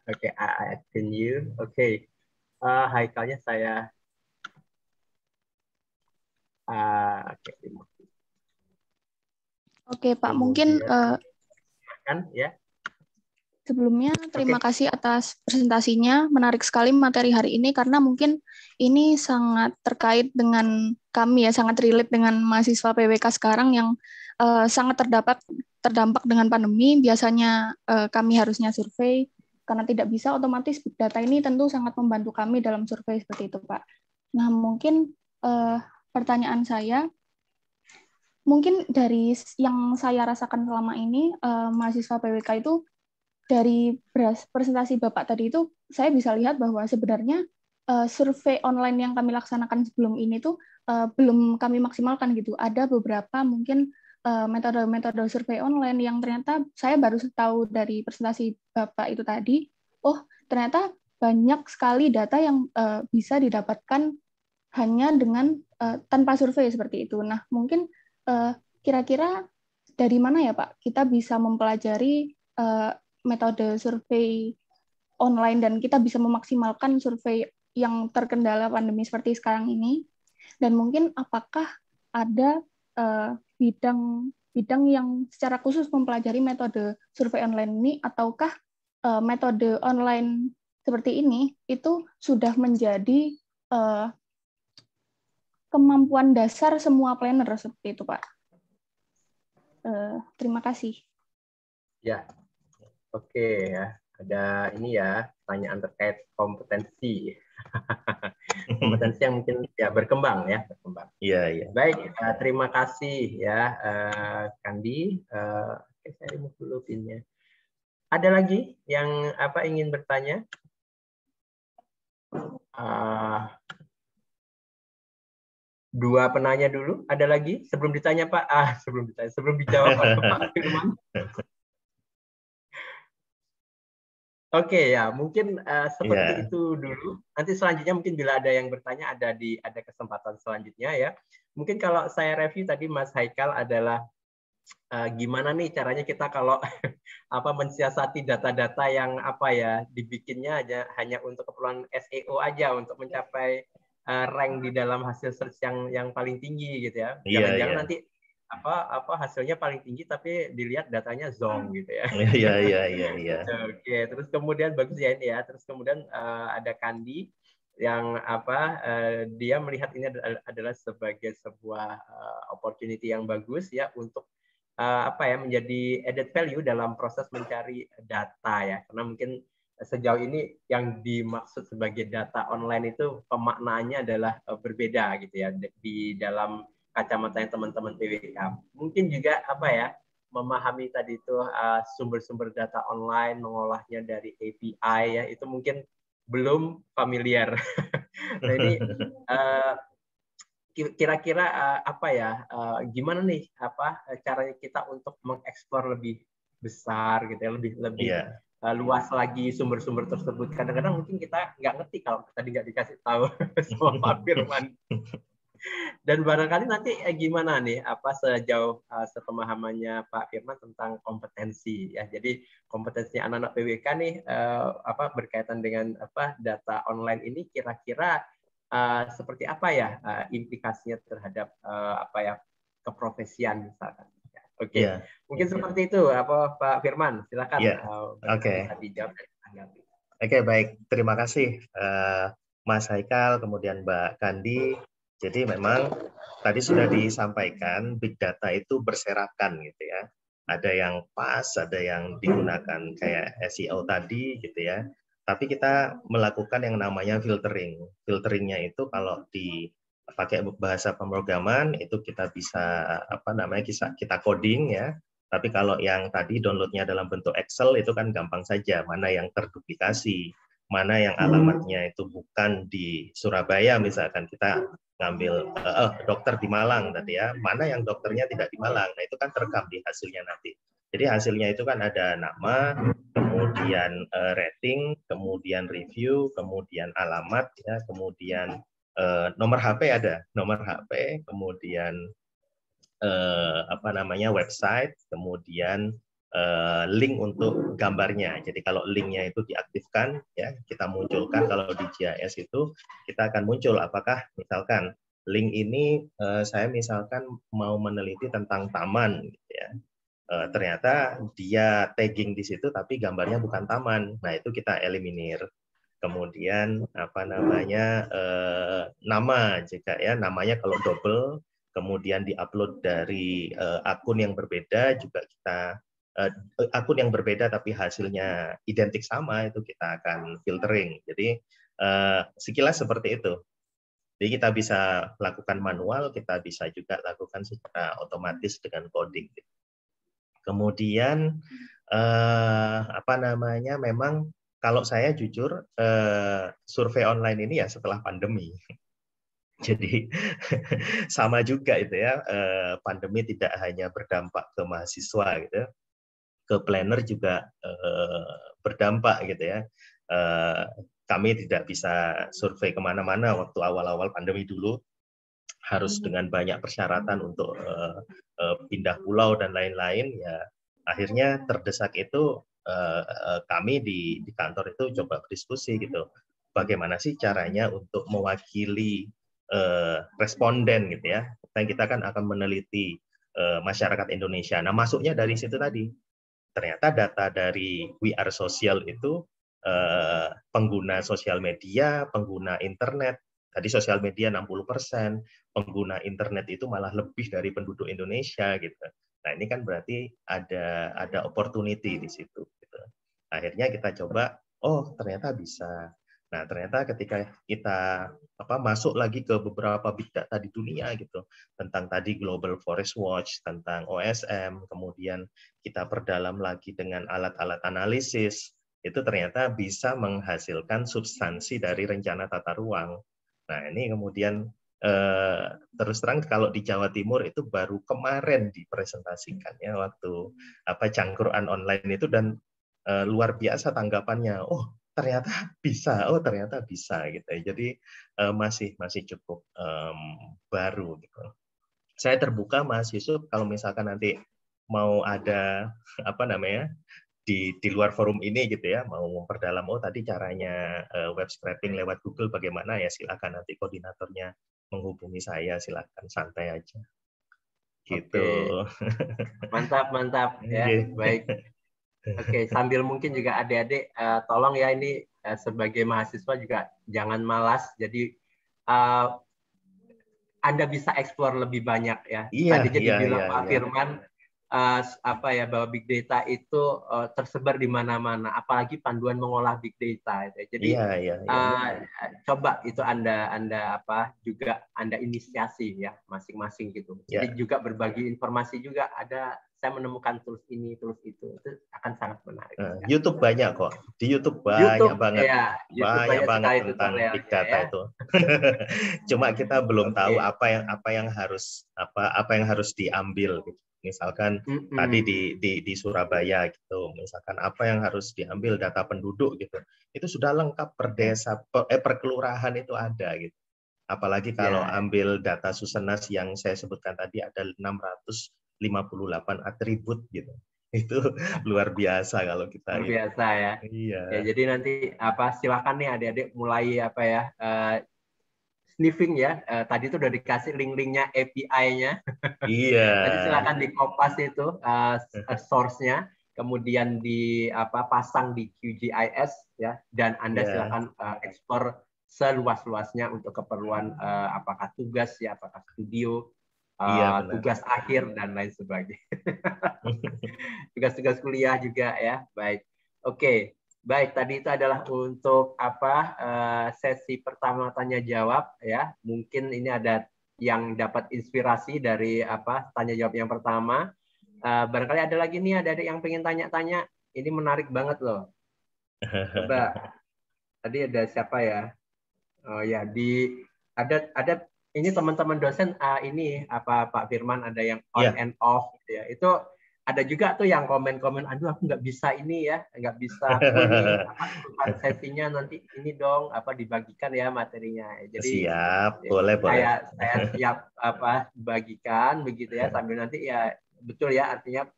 Oke, I continue. Oke. Haikalnya saya oke. Oke, Pak. Mungkin kan ya. sebelumnya terima kasih atas presentasinya. Menarik sekali materi hari ini karena mungkin ini sangat terkait dengan kami ya, sangat relate dengan mahasiswa PWK sekarang yang sangat terdampak dengan pandemi. Biasanya kami harusnya survei karena tidak bisa otomatis big data ini tentu sangat membantu kami dalam survei seperti itu, Pak. Nah, mungkin pertanyaan saya, mungkin dari yang saya rasakan selama ini, mahasiswa PWK itu, dari presentasi Bapak tadi itu, saya bisa lihat bahwa sebenarnya survei online yang kami laksanakan sebelum ini tuh belum kami maksimalkan gitu. Ada beberapa mungkin metode-metode survei online yang ternyata saya baru tahu dari presentasi Bapak itu tadi, oh ternyata banyak sekali data yang bisa didapatkan hanya dengan tanpa survei seperti itu. Nah, mungkin kira-kira dari mana ya Pak kita bisa mempelajari metode survei online dan kita bisa memaksimalkan survei yang terkendala pandemi seperti sekarang ini? Dan mungkin apakah ada bidang yang secara khusus mempelajari metode survei online ini, ataukah metode online seperti ini itu sudah menjadi kemampuan dasar semua planner seperti itu, Pak? Terima kasih. Ya, oke ya. Ada ini ya, pertanyaan terkait kompetensi. Kompetensi yang mungkin ya berkembang. Iya, iya. Baik, terima kasih ya Kandi. Oke, saya remove dulu pinnya. Ada lagi yang ingin bertanya? Dua penanya dulu. Ada lagi sebelum ditanya Pak? Sebelum dijawab Pak Firman. Oke ya, mungkin seperti itu dulu. Nanti selanjutnya mungkin bila ada yang bertanya ada kesempatan selanjutnya ya. Mungkin kalau saya review tadi Mas Haikal adalah gimana nih caranya kita kalau mensiasati data-data yang dibikinnya hanya untuk keperluan SEO aja untuk mencapai rank di dalam hasil search yang paling tinggi gitu ya. Jangan-jangan nanti hasilnya paling tinggi tapi dilihat datanya zonk gitu ya. Iya. Oke, terus kemudian bagus ya ini ya. Terus kemudian ada Kandi yang dia melihat ini adalah sebagai sebuah opportunity yang bagus ya untuk menjadi added value dalam proses mencari data ya. Karena mungkin sejauh ini yang dimaksud sebagai data online itu pemaknaannya adalah berbeda gitu ya di dalam kacamata teman-teman PWK. Mungkin juga memahami tadi itu sumber-sumber data online, mengolahnya dari API ya, itu mungkin belum familiar. Nah ini kira-kira gimana nih caranya kita untuk mengeksplor lebih besar gitu ya, lebih luas lagi sumber-sumber tersebut. Kadang-kadang mungkin kita nggak ngerti kalau tadi nggak dikasih tahu sama Pak Firman. Dan barangkali nanti gimana nih sejauh sepemahamannya Pak Firman tentang kompetensi ya. Jadi kompetensi anak-anak PWK nih berkaitan dengan data online ini kira-kira seperti apa ya implikasinya terhadap keprofesian misalkan. Oke. Iya. Mungkin seperti itu apa Pak Firman, silakan. Iya. Oke. Bisa dijawab dan ditanggapi. Oke, baik. Terima kasih Mas Haikal, kemudian Mbak Kandi. Jadi memang tadi sudah disampaikan big data itu berserakan gitu ya. Ada yang pas, ada yang digunakan kayak SEO tadi gitu ya. Tapi kita melakukan yang namanya filtering. Filteringnya itu kalau dipakai bahasa pemrograman itu kita bisa kita coding ya. Tapi kalau yang tadi downloadnya dalam bentuk Excel itu kan gampang saja, mana yang terduplikasi, mana yang alamatnya itu bukan di Surabaya misalkan kita ngambil dokter di Malang tadi ya, mana yang dokternya tidak di Malang, nah itu kan terekam di hasilnya nanti. Jadi hasilnya itu kan ada nama, kemudian rating, kemudian review, kemudian alamat ya, kemudian nomor HP ada, nomor HP, kemudian website, kemudian link untuk gambarnya. Jadi kalau linknya itu diaktifkan, ya kita munculkan. Kalau di GIS itu kita akan muncul apakah misalkan link ini saya misalkan mau meneliti tentang taman, gitu ya. Ternyata dia tagging di situ, tapi gambarnya bukan taman. Nah itu kita eliminir. Kemudian nama jika ya namanya kalau double kemudian diupload dari akun yang berbeda juga kita akun yang berbeda tapi hasilnya identik sama itu kita akan filtering. Jadi sekilas seperti itu. Jadi kita bisa lakukan manual, kita bisa juga lakukan secara otomatis dengan coding. Kemudian memang kalau saya jujur survei online ini ya setelah pandemi. Jadi sama juga itu ya, pandemi tidak hanya berdampak ke mahasiswa gitu, ke planner juga berdampak gitu ya. Kami tidak bisa survei kemana-mana waktu awal-awal pandemi dulu, harus dengan banyak persyaratan untuk pindah pulau dan lain-lain. Ya akhirnya terdesak itu kami di kantor itu coba berdiskusi gitu, bagaimana sih caranya untuk mewakili responden gitu ya. Dan kita kan akan meneliti masyarakat Indonesia. Nah, masuknya dari situ tadi. Ternyata data dari We Are Social itu pengguna sosial media, pengguna internet. Tadi sosial media 60%, pengguna internet itu malah lebih dari penduduk Indonesia gitu. Nah, ini kan berarti ada opportunity di situ gitu. Akhirnya kita coba, oh ternyata bisa. Nah, ternyata ketika kita masuk lagi ke beberapa big data di dunia gitu, tentang tadi Global Forest Watch, tentang OSM, kemudian kita perdalam lagi dengan alat-alat analisis, itu ternyata bisa menghasilkan substansi dari rencana tata ruang. Nah, ini kemudian terus terang kalau di Jawa Timur itu baru kemarin dipresentasikan ya waktu cangkruan online itu, dan luar biasa tanggapannya. Oh, ternyata bisa gitu. Jadi masih cukup baru gitu. Saya terbuka mahasiswa kalau misalkan nanti mau ada di luar forum ini gitu ya, mau memperdalam tadi caranya web scraping lewat Google bagaimana, ya silakan nanti koordinatornya menghubungi saya, silakan santai aja. Gitu. Mantap ya. Baik. Oke, sambil mungkin juga adik-adik tolong ya ini sebagai mahasiswa juga jangan malas. Jadi Anda bisa explore lebih banyak ya. Tadi jadi bilang Pak Firman bahwa big data itu tersebar di mana-mana, apalagi panduan mengolah big data. Jadi coba itu Anda juga Anda inisiasi ya masing-masing gitu. Jadi juga berbagi informasi juga ada. Saya menemukan tools ini, tools itu akan sangat menarik. YouTube banyak kok. Di YouTube banyak banget. Ya, banyak banget tentang big data itu. Cuma kita belum tahu apa yang harus diambil. Misalkan tadi di Surabaya gitu, misalkan apa yang harus diambil data penduduk gitu. Itu sudah lengkap per desa, per kelurahan itu ada gitu. Apalagi kalau ambil data Susenas yang saya sebutkan tadi ada 658 atribut gitu. Itu luar biasa kalau kita. Luar biasa ya. Iya. Ya, jadi nanti silakan nih adik-adik mulai sniffing ya. Tadi itu udah dikasih link-linknya API-nya. Iya. Nanti silakan di kopas itu source-nya, kemudian pasang di QGIS ya, dan Anda Iya. silakan explore seluas-luasnya untuk keperluan apakah tugas ya, apakah studio, Iya, benar. tugas akhir dan lain sebagainya. Tugas-tugas kuliah juga ya. Baik. Oke. Baik, tadi itu adalah untuk sesi pertama tanya jawab ya. Mungkin ini ada yang dapat inspirasi dari tanya jawab yang pertama. Barangkali ada lagi nih, ada yang pengen tanya-tanya. Ini menarik banget loh. Coba. Tadi ada siapa ya? Oh ya, ada ini teman-teman dosen ini Pak Firman, ada yang on and off gitu ya. Itu ada juga tuh yang komen-komen, aduh aku nggak bisa ini ya, nggak bisa ini sesinya nanti ini dong dibagikan ya materinya. Jadi siap, boleh. Saya siap bagikan begitu ya, sambil nanti ya betul ya, artinya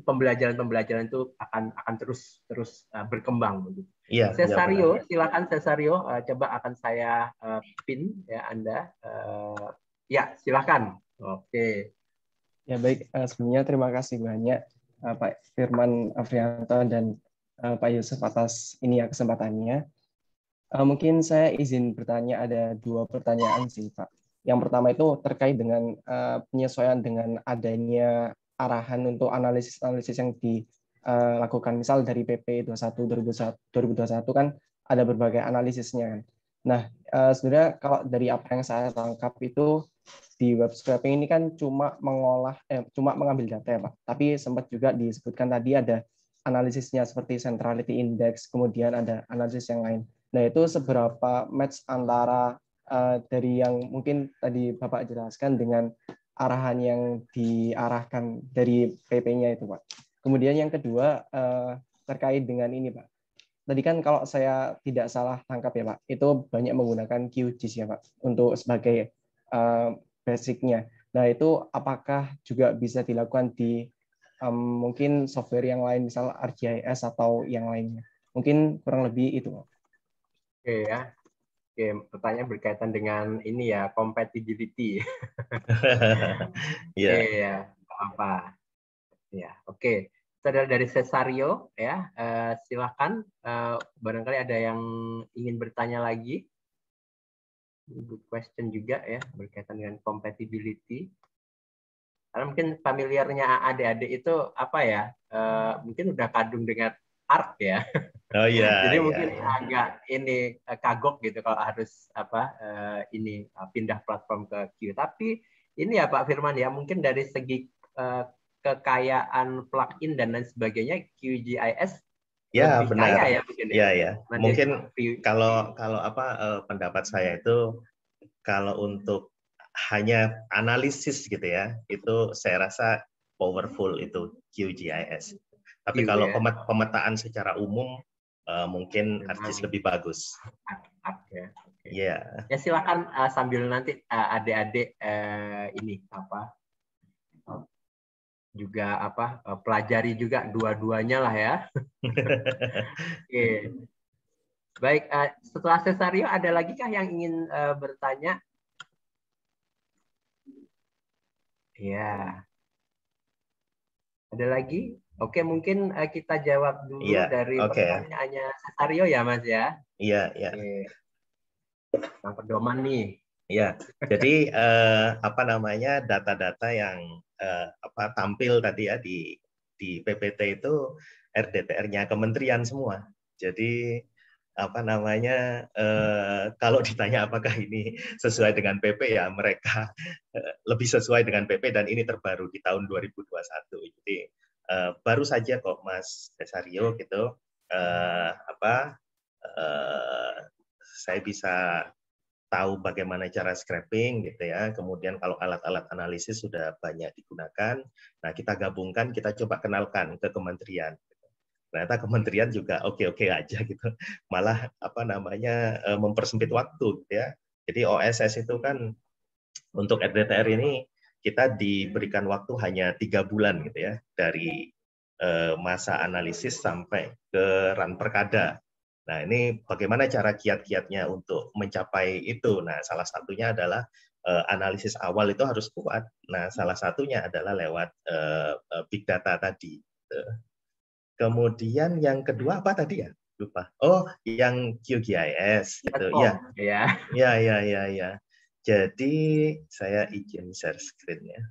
pembelajaran itu akan terus berkembang begitu. Iya, Cesario, silakan Cesario, coba akan saya pin ya Anda. Ya, silakan. Oke. Ya baik, sebelumnya terima kasih banyak Pak Firman Afrianto dan Pak Yusuf atas ini ya kesempatannya. Mungkin saya izin bertanya, ada 2 pertanyaan sih Pak. Yang pertama itu terkait dengan penyesuaian dengan adanya arahan untuk analisis yang dilakukan. Misal dari PP 21 2021 kan ada berbagai analisisnya kan. Nah, sebenarnya kalau dari apa yang saya tangkap itu di web scraping ini kan cuma mengambil data ya Pak. Tapi sempat juga disebutkan tadi ada analisisnya seperti centrality index, kemudian ada analisis yang lain. Nah, itu seberapa match antara dari yang mungkin tadi Bapak jelaskan dengan arahan yang diarahkan dari PP-nya itu Pak. Kemudian yang kedua terkait dengan ini Pak. Tadi kan kalau saya tidak salah tangkap ya Pak, itu banyak menggunakan QGIS ya Pak untuk sebagai basic-nya. Nah, itu apakah juga bisa dilakukan di mungkin software yang lain, misal ArcGIS atau yang lainnya? Mungkin kurang lebih itu. Oke ya. Oke, pertanyaan berkaitan dengan ini ya, compatibility. Iya. Ya, apa? Ya, oke. Saudara dari Cesario ya, silakan. Barangkali ada yang ingin bertanya lagi. Good question juga ya, berkaitan dengan compatibility. Karena mungkin familiarnya adik-adik itu apa ya, mungkin udah kadung dengan ARC ya. Oh iya. Jadi iya, mungkin iya. agak ini kagok gitu kalau harus ini pindah platform ke Q. Tapi ini ya Pak Firman ya, mungkin dari segi kekayaan plugin dan lain sebagainya, QGIS Ya, lebih benar. kaya ya mungkin ya. Iya, ya. Nah, Mungkin kalau pendapat saya itu, kalau untuk hanya analisis gitu ya, itu saya rasa powerful itu QGIS. Tapi Q, kalau ya. pemetaan secara umum mungkin ArcGIS lebih bagus. Ya. Okay. Iya. Ya silakan sambil nanti adik-adik ini juga pelajari juga dua-duanya lah ya. Oke. Baik, setelah Cesario ada lagi kah yang ingin bertanya? Ya. Ada lagi? Oke, mungkin kita jawab dulu dari pertanyaannya Cesario ya, Mas ya. Iya, iya. Oke. Yang pedoman nih. Ya, jadi data-data yang tampil tadi ya di PPT itu RDTR-nya kementerian semua. Jadi kalau ditanya apakah ini sesuai dengan PP ya, mereka lebih sesuai dengan PP dan ini terbaru di tahun 2021. Jadi baru saja kok Mas Cesario gitu saya bisa tahu bagaimana cara scraping gitu ya. Kemudian kalau alat-alat analisis sudah banyak digunakan, nah kita gabungkan, kita coba kenalkan ke kementerian. Ternyata kementerian juga oke-oke aja gitu. Malah mempersempit waktu gitu ya. Jadi OSS itu kan untuk RDTR ini kita diberikan waktu hanya 3 bulan gitu ya, dari masa analisis sampai ke run perkada. Nah, ini bagaimana cara kiat-kiatnya untuk mencapai itu? Nah, salah satunya adalah analisis awal itu harus kuat. Nah, salah satunya adalah lewat big data tadi. Kemudian yang kedua apa tadi ya? Lupa. Oh, yang QGIS gitu. Ya, ya. ya. Jadi saya izin share screen ya.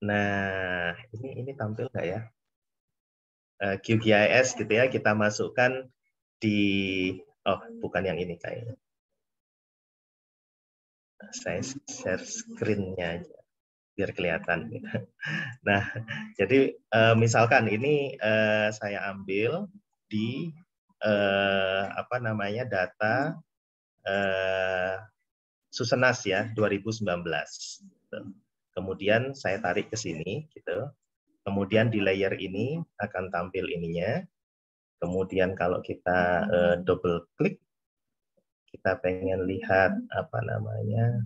Nah, ini tampil nggak ya? QGIS gitu ya, kita masukkan di, oh bukan yang ini kayaknya. Saya share screen-nya aja, biar kelihatan. Nah, jadi misalkan ini saya ambil di apa namanya data Susenas ya 2019. Kemudian saya tarik ke sini gitu. Kemudian di layer ini akan tampil ininya. Kemudian kalau kita double klik, kita pengen lihat apa namanya.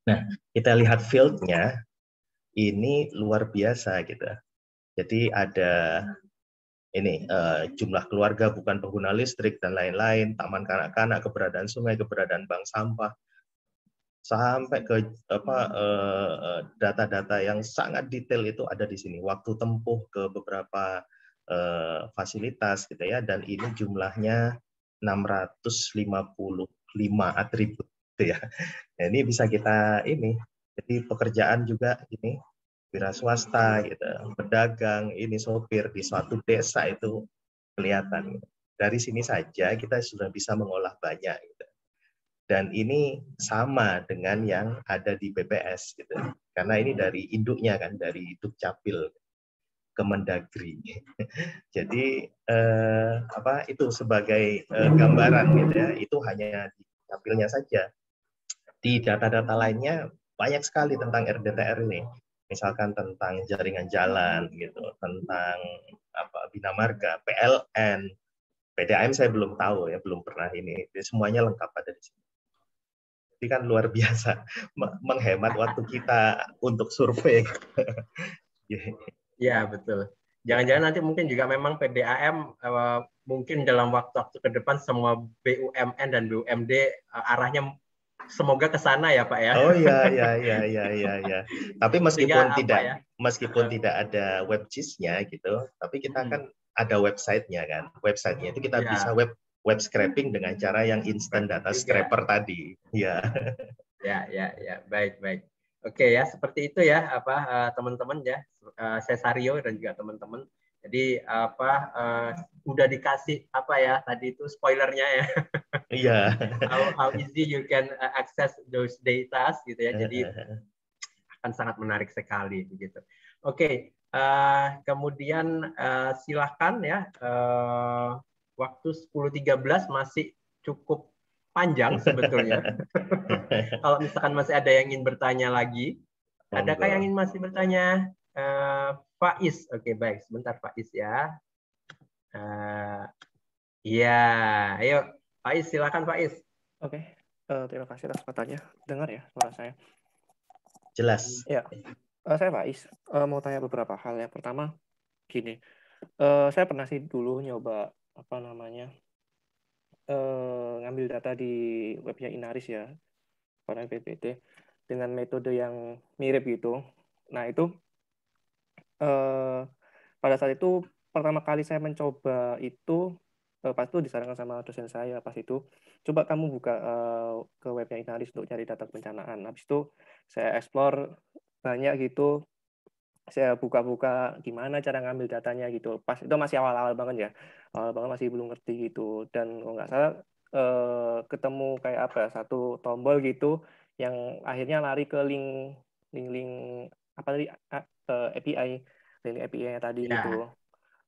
Nah, kita lihat field-nya ini luar biasa gitu. Jadi ada ini jumlah keluarga bukan pengguna listrik dan lain-lain, taman kanak-kanak, keberadaan sungai, keberadaan bank sampah, sampai ke apa data-data yang sangat detail itu ada di sini. Waktu tempuh ke beberapa fasilitas gitu ya, dan ini jumlahnya 655 atribut gitu ya. Nah, ini bisa kita ini. Jadi pekerjaan juga ini wira swasta gitu, pedagang, ini sopir di suatu desa itu kelihatan. Dari sini saja kita sudah bisa mengolah banyak gitu. Dan ini sama dengan yang ada di BPS gitu. Karena ini dari induknya kan, dari Dukcapil, Kemendagri. Jadi apa itu sebagai gambaran gitu ya, itu hanya di Dukcapilnya saja. Di data-data lainnya banyak sekali tentang RDTR ini. Misalkan tentang jaringan jalan gitu, tentang apa Bina Marga, PLN, PDAM saya belum tahu ya, belum pernah ini. Jadi semuanya lengkap ada di sini. Jadi kan luar biasa menghemat waktu kita untuk survei. Ya, betul. Jangan-jangan nanti mungkin juga memang PDAM mungkin dalam waktu-waktu ke depan semua BUMN dan BUMD arahnya semoga ke sana ya, Pak ya. Oh ya. Tapi meskipun Sehingga, tidak ada web GIS-nya gitu, tapi kita kan ada website-nya kan. Website-nya itu kita bisa web scraping dengan cara yang instant data scraper tadi. Ya. Ya. Baik. Oke ya, seperti itu ya teman-teman ya. Cesario dan juga teman-teman. Jadi udah dikasih tadi itu spoilernya ya. Iya. how easy you can access those data gitu ya. Jadi akan sangat menarik sekali begitu. Oke, kemudian silahkan ya. Waktu 10.13 masih cukup panjang sebetulnya. Kalau misalkan masih ada yang ingin bertanya lagi, adakah yang ingin masih bertanya? Faiz, oke baik, sebentar Faiz ya. Iya, ayo Faiz, silakan Faiz. Oke, terima kasih atas pertanyaannya. Dengar ya suara saya? Jelas. Ya, saya Faiz. Mau tanya beberapa hal. Yang pertama, gini, saya pernah sih dulu nyoba ngambil data di webnya Inaris ya, pada PPT, dengan metode yang mirip gitu. Nah itu pada saat itu pertama kali saya mencoba itu pas itu disarankan sama dosen saya pas itu, coba kamu buka ke webnya Inaris untuk cari data kebencanaan. Habis itu saya explore banyak gitu, saya buka-buka gimana cara ngambil datanya gitu. Pas itu masih awal-awal banget ya, awal banget masih belum ngerti gitu. Dan kalau nggak salah ketemu kayak apa satu tombol gitu yang akhirnya lari ke link apa tadi API link API-nya tadi gitu.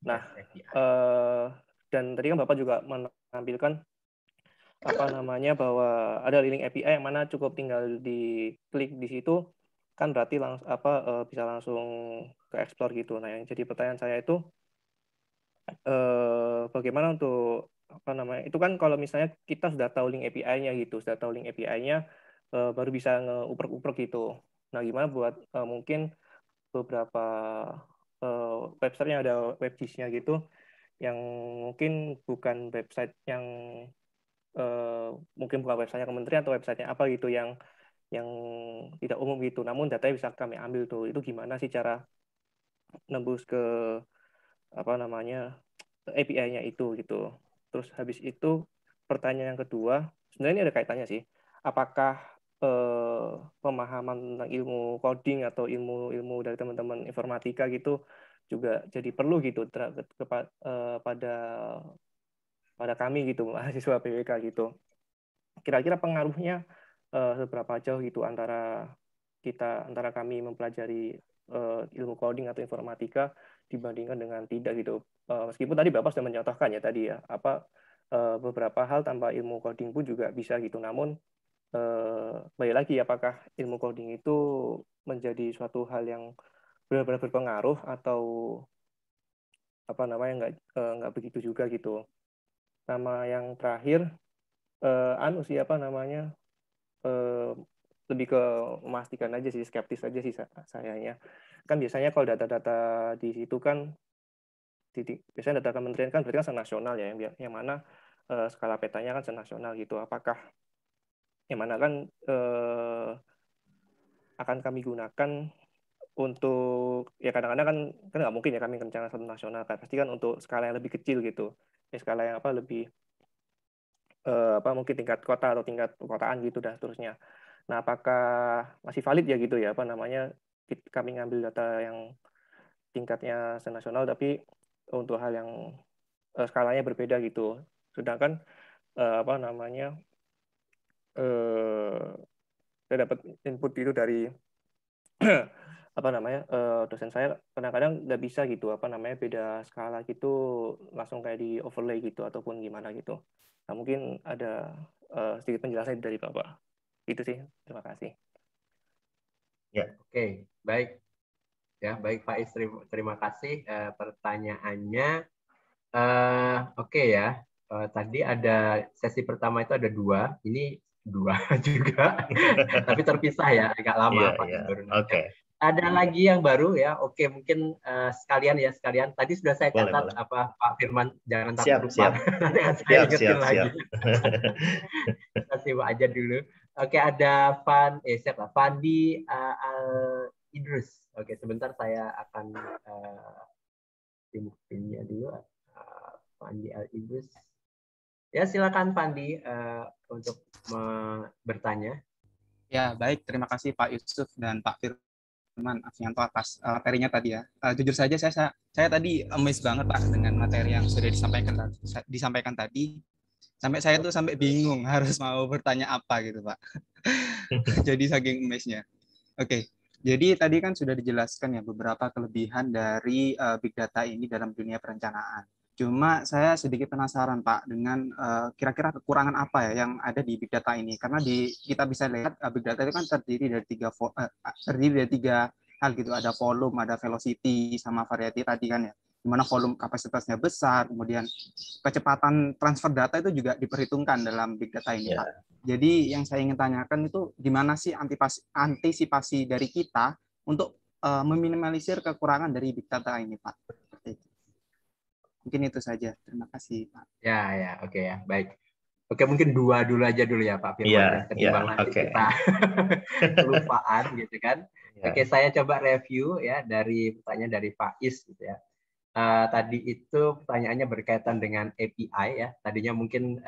Nah, dan tadi kan Bapak juga menampilkan bahwa ada link API yang mana cukup tinggal diklik di situ kan berarti bisa langsung ke explore gitu. Nah, yang jadi pertanyaan saya itu bagaimana untuk itu kan kalau misalnya kita sudah tahu link API-nya gitu, baru bisa ngeuprek-uprek gitu. Nah, gimana buat mungkin beberapa website yang ada web GIS-nya gitu yang mungkin bukan website yang mungkin bukan website kementerian atau websitenya apa gitu yang tidak umum gitu, namun datanya bisa kami ambil tuh. Itu gimana sih cara nembus ke apa namanya API-nya itu gitu. Terus habis itu pertanyaan yang kedua, sebenarnya ini ada kaitannya sih. Apakah pemahaman tentang ilmu coding atau ilmu dari teman-teman informatika gitu juga jadi perlu gitu pada kami gitu, mahasiswa PWK gitu. Kira-kira pengaruhnya seberapa jauh gitu antara kami mempelajari ilmu coding atau informatika dibandingkan dengan tidak gitu. Meskipun tadi Bapak sudah mencontohkan ya tadi ya, beberapa hal tanpa ilmu coding pun juga bisa gitu. Namun balik lagi, apakah ilmu coding itu menjadi suatu hal yang benar-benar berpengaruh atau apa namanya nggak begitu juga gitu. Sama yang terakhir sih apa namanya lebih ke memastikan aja sih, skeptis aja sih sayanya. Kan biasanya kalau data-data di situ kan biasanya data kementerian kan berarti kan senasional ya, yang mana skala petanya kan senasional gitu. Apakah yang mana kan akan kami gunakan untuk ya kadang-kadang kan nggak mungkin ya kami rencana satu nasional kan, pasti kan untuk skala yang lebih kecil gitu, ya skala yang lebih mungkin tingkat kota atau tingkat perkotaan gitu dan seterusnya. Nah, apakah masih valid ya gitu ya kami ngambil data yang tingkatnya senasional tapi untuk hal yang skalanya berbeda gitu. Sedangkan saya dapat input itu dari dosen saya, kadang-kadang nggak bisa gitu beda skala gitu langsung kayak di overlay gitu ataupun gimana gitu. Nah, mungkin ada sedikit penjelasan dari Bapak. Itu sih. Terima kasih. Ya, oke. Baik. Ya, baik Pak Is, terima kasih pertanyaannya. Oke ya. Tadi ada sesi pertama itu ada 2. Ini 2 juga. Tapi terpisah ya, agak lama Pak Is baru nanya. Oke. Ada lagi yang baru ya. Oke, mungkin sekalian. Tadi sudah saya catat boleh. Pak Firman, jangan takut lupa. Saya ingetin lagi. Kasih Pak aja dulu. Oke, ada Fandi Idrus. Oke, sebentar saya akan pinnya dulu. Fandi Idrus. Ya, silakan Fandi untuk bertanya. Ya, baik. Terima kasih Pak Yusuf dan Pak Firman Afianto atas materinya tadi ya. Jujur saja saya tadi amazed banget Pak dengan materi yang sudah disampaikan tadi. Saya tuh sampai bingung harus mau bertanya apa gitu Pak. Jadi saking amazed-nya. Oke. Jadi tadi kan sudah dijelaskan ya beberapa kelebihan dari big data ini dalam dunia perencanaan. Cuma saya sedikit penasaran Pak dengan kira-kira kekurangan apa ya yang ada di big data ini, karena kita bisa lihat big data itu kan terdiri dari tiga hal gitu, ada volume, ada velocity, sama variety tadi kan ya, dimana volume kapasitasnya besar, kemudian kecepatan transfer data itu juga diperhitungkan dalam big data ini Pak. Jadi yang saya ingin tanyakan itu gimana sih antisipasi dari kita untuk meminimalisir kekurangan dari big data ini Pak. Mungkin itu saja. Terima kasih, Pak. Ya, oke ya. Baik. Oke, mungkin 2 dulu aja ya, Pak Firman. Ketimbang nanti kita kelupaan, gitu kan. Oke, saya coba review ya dari pertanyaan dari Pak Is, gitu ya. Tadi itu pertanyaannya berkaitan dengan API ya. Tadinya mungkin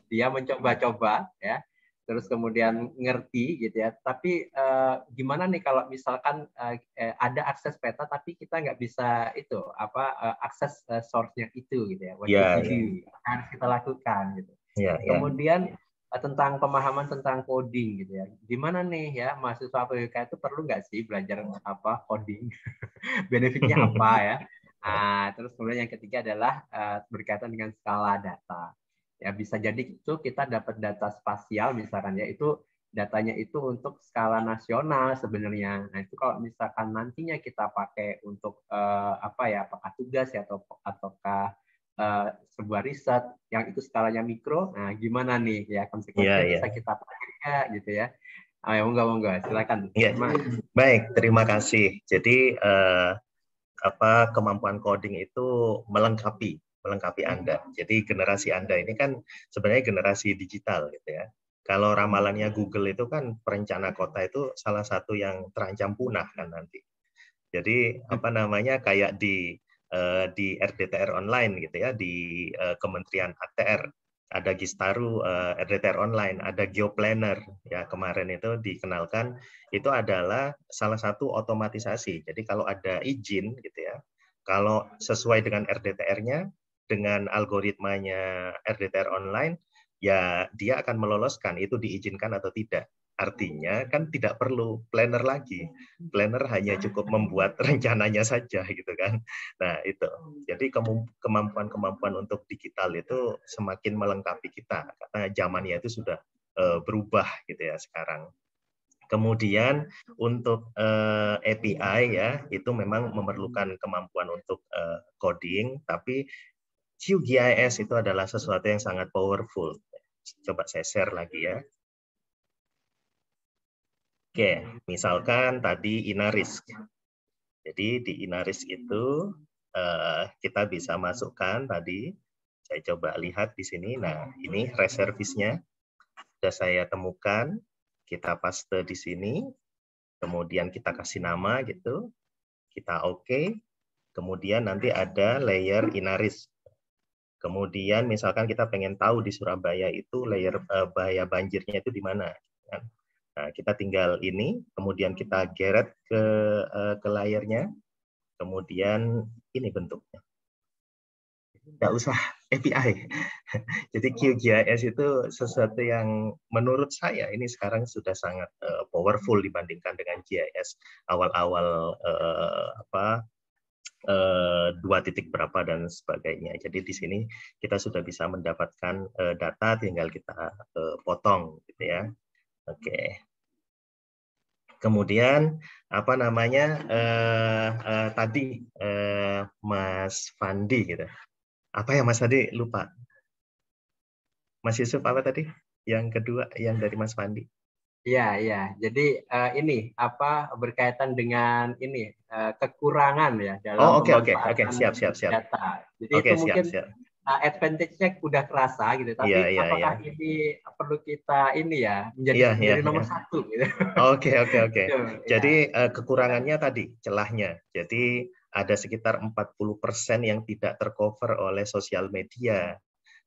dia mencoba-coba ya. Terus kemudian ngerti gitu ya, tapi gimana nih kalau misalkan ada akses peta tapi kita nggak bisa akses source-nya itu gitu ya, harus kita lakukan gitu. Kemudian tentang pemahaman tentang coding gitu ya, gimana nih ya mahasiswa PWK itu perlu nggak sih belajar coding, benefitnya apa ya? Terus kemudian yang ketiga adalah berkaitan dengan skala data. Ya, bisa jadi itu kita dapat data spasial misalkan ya, itu datanya itu untuk skala nasional sebenarnya. Nah, itu kalau misalkan nantinya kita pakai untuk apakah tugas ya ataukah sebuah riset yang itu skalanya mikro, nah gimana nih ya konsekuensinya bisa kita pakai gitu ya. Monggo silakan. Baik, terima kasih. Jadi kemampuan coding itu melengkapi melengkapi Anda. Jadi generasi Anda ini kan sebenarnya generasi digital gitu ya. Kalau ramalannya Google itu kan perencana kota itu salah satu yang terancam punah kan nanti. Jadi apa namanya kayak di RDTR online gitu ya, di Kementerian ATR ada Gistaru RDTR online, ada Geoplanner ya kemarin itu dikenalkan, itu adalah salah satu otomatisasi. Jadi kalau ada izin gitu ya, kalau sesuai dengan RDTR-nya, dengan algoritmanya RDTR online, ya dia akan meloloskan itu diizinkan atau tidak. Artinya kan tidak perlu planner lagi. Planner hanya cukup membuat rencananya saja gitu kan. Nah, itu. Jadi kemampuan-kemampuan untuk digital itu semakin melengkapi kita karena zamannya itu sudah berubah gitu ya sekarang. Kemudian untuk API ya itu memang memerlukan kemampuan untuk coding, tapi QGIS itu adalah sesuatu yang sangat powerful. Coba saya share lagi ya. Oke, misalkan tadi Inarisk. Jadi di Inarisk itu kita bisa masukkan tadi, saya coba lihat di sini. Nah, ini reservisnya sudah saya temukan. Kita paste di sini, kemudian kita kasih nama gitu, kita oke. Kemudian nanti ada layer Inarisk. Kemudian misalkan kita pengen tahu di Surabaya itu layer bahaya banjirnya itu di mana. Nah, kita tinggal ini, kemudian kita geret ke layarnya, kemudian ini bentuknya. Nggak usah API. Jadi QGIS itu sesuatu yang menurut saya ini sekarang sudah sangat powerful dibandingkan dengan GIS awal-awal 2 titik berapa dan sebagainya. Jadi di sini kita sudah bisa mendapatkan data, tinggal kita potong, gitu ya. Oke. Kemudian apa namanya tadi Mas Fandi gitu. Apa ya Mas tadi lupa. Mas Yusuf apa tadi? Yang kedua yang dari Mas Fandi. Iya, iya. Jadi ini apa berkaitan dengan ini kekurangan ya dalam pemanfaatan siap. data. Jadi itu mungkin advantage-nya udah kerasa gitu, tapi apakah ini perlu kita ini ya menjadi nomor satu gitu. Oke. Jadi kekurangannya tadi celahnya. Jadi ada sekitar 40% yang tidak tercover oleh sosial media.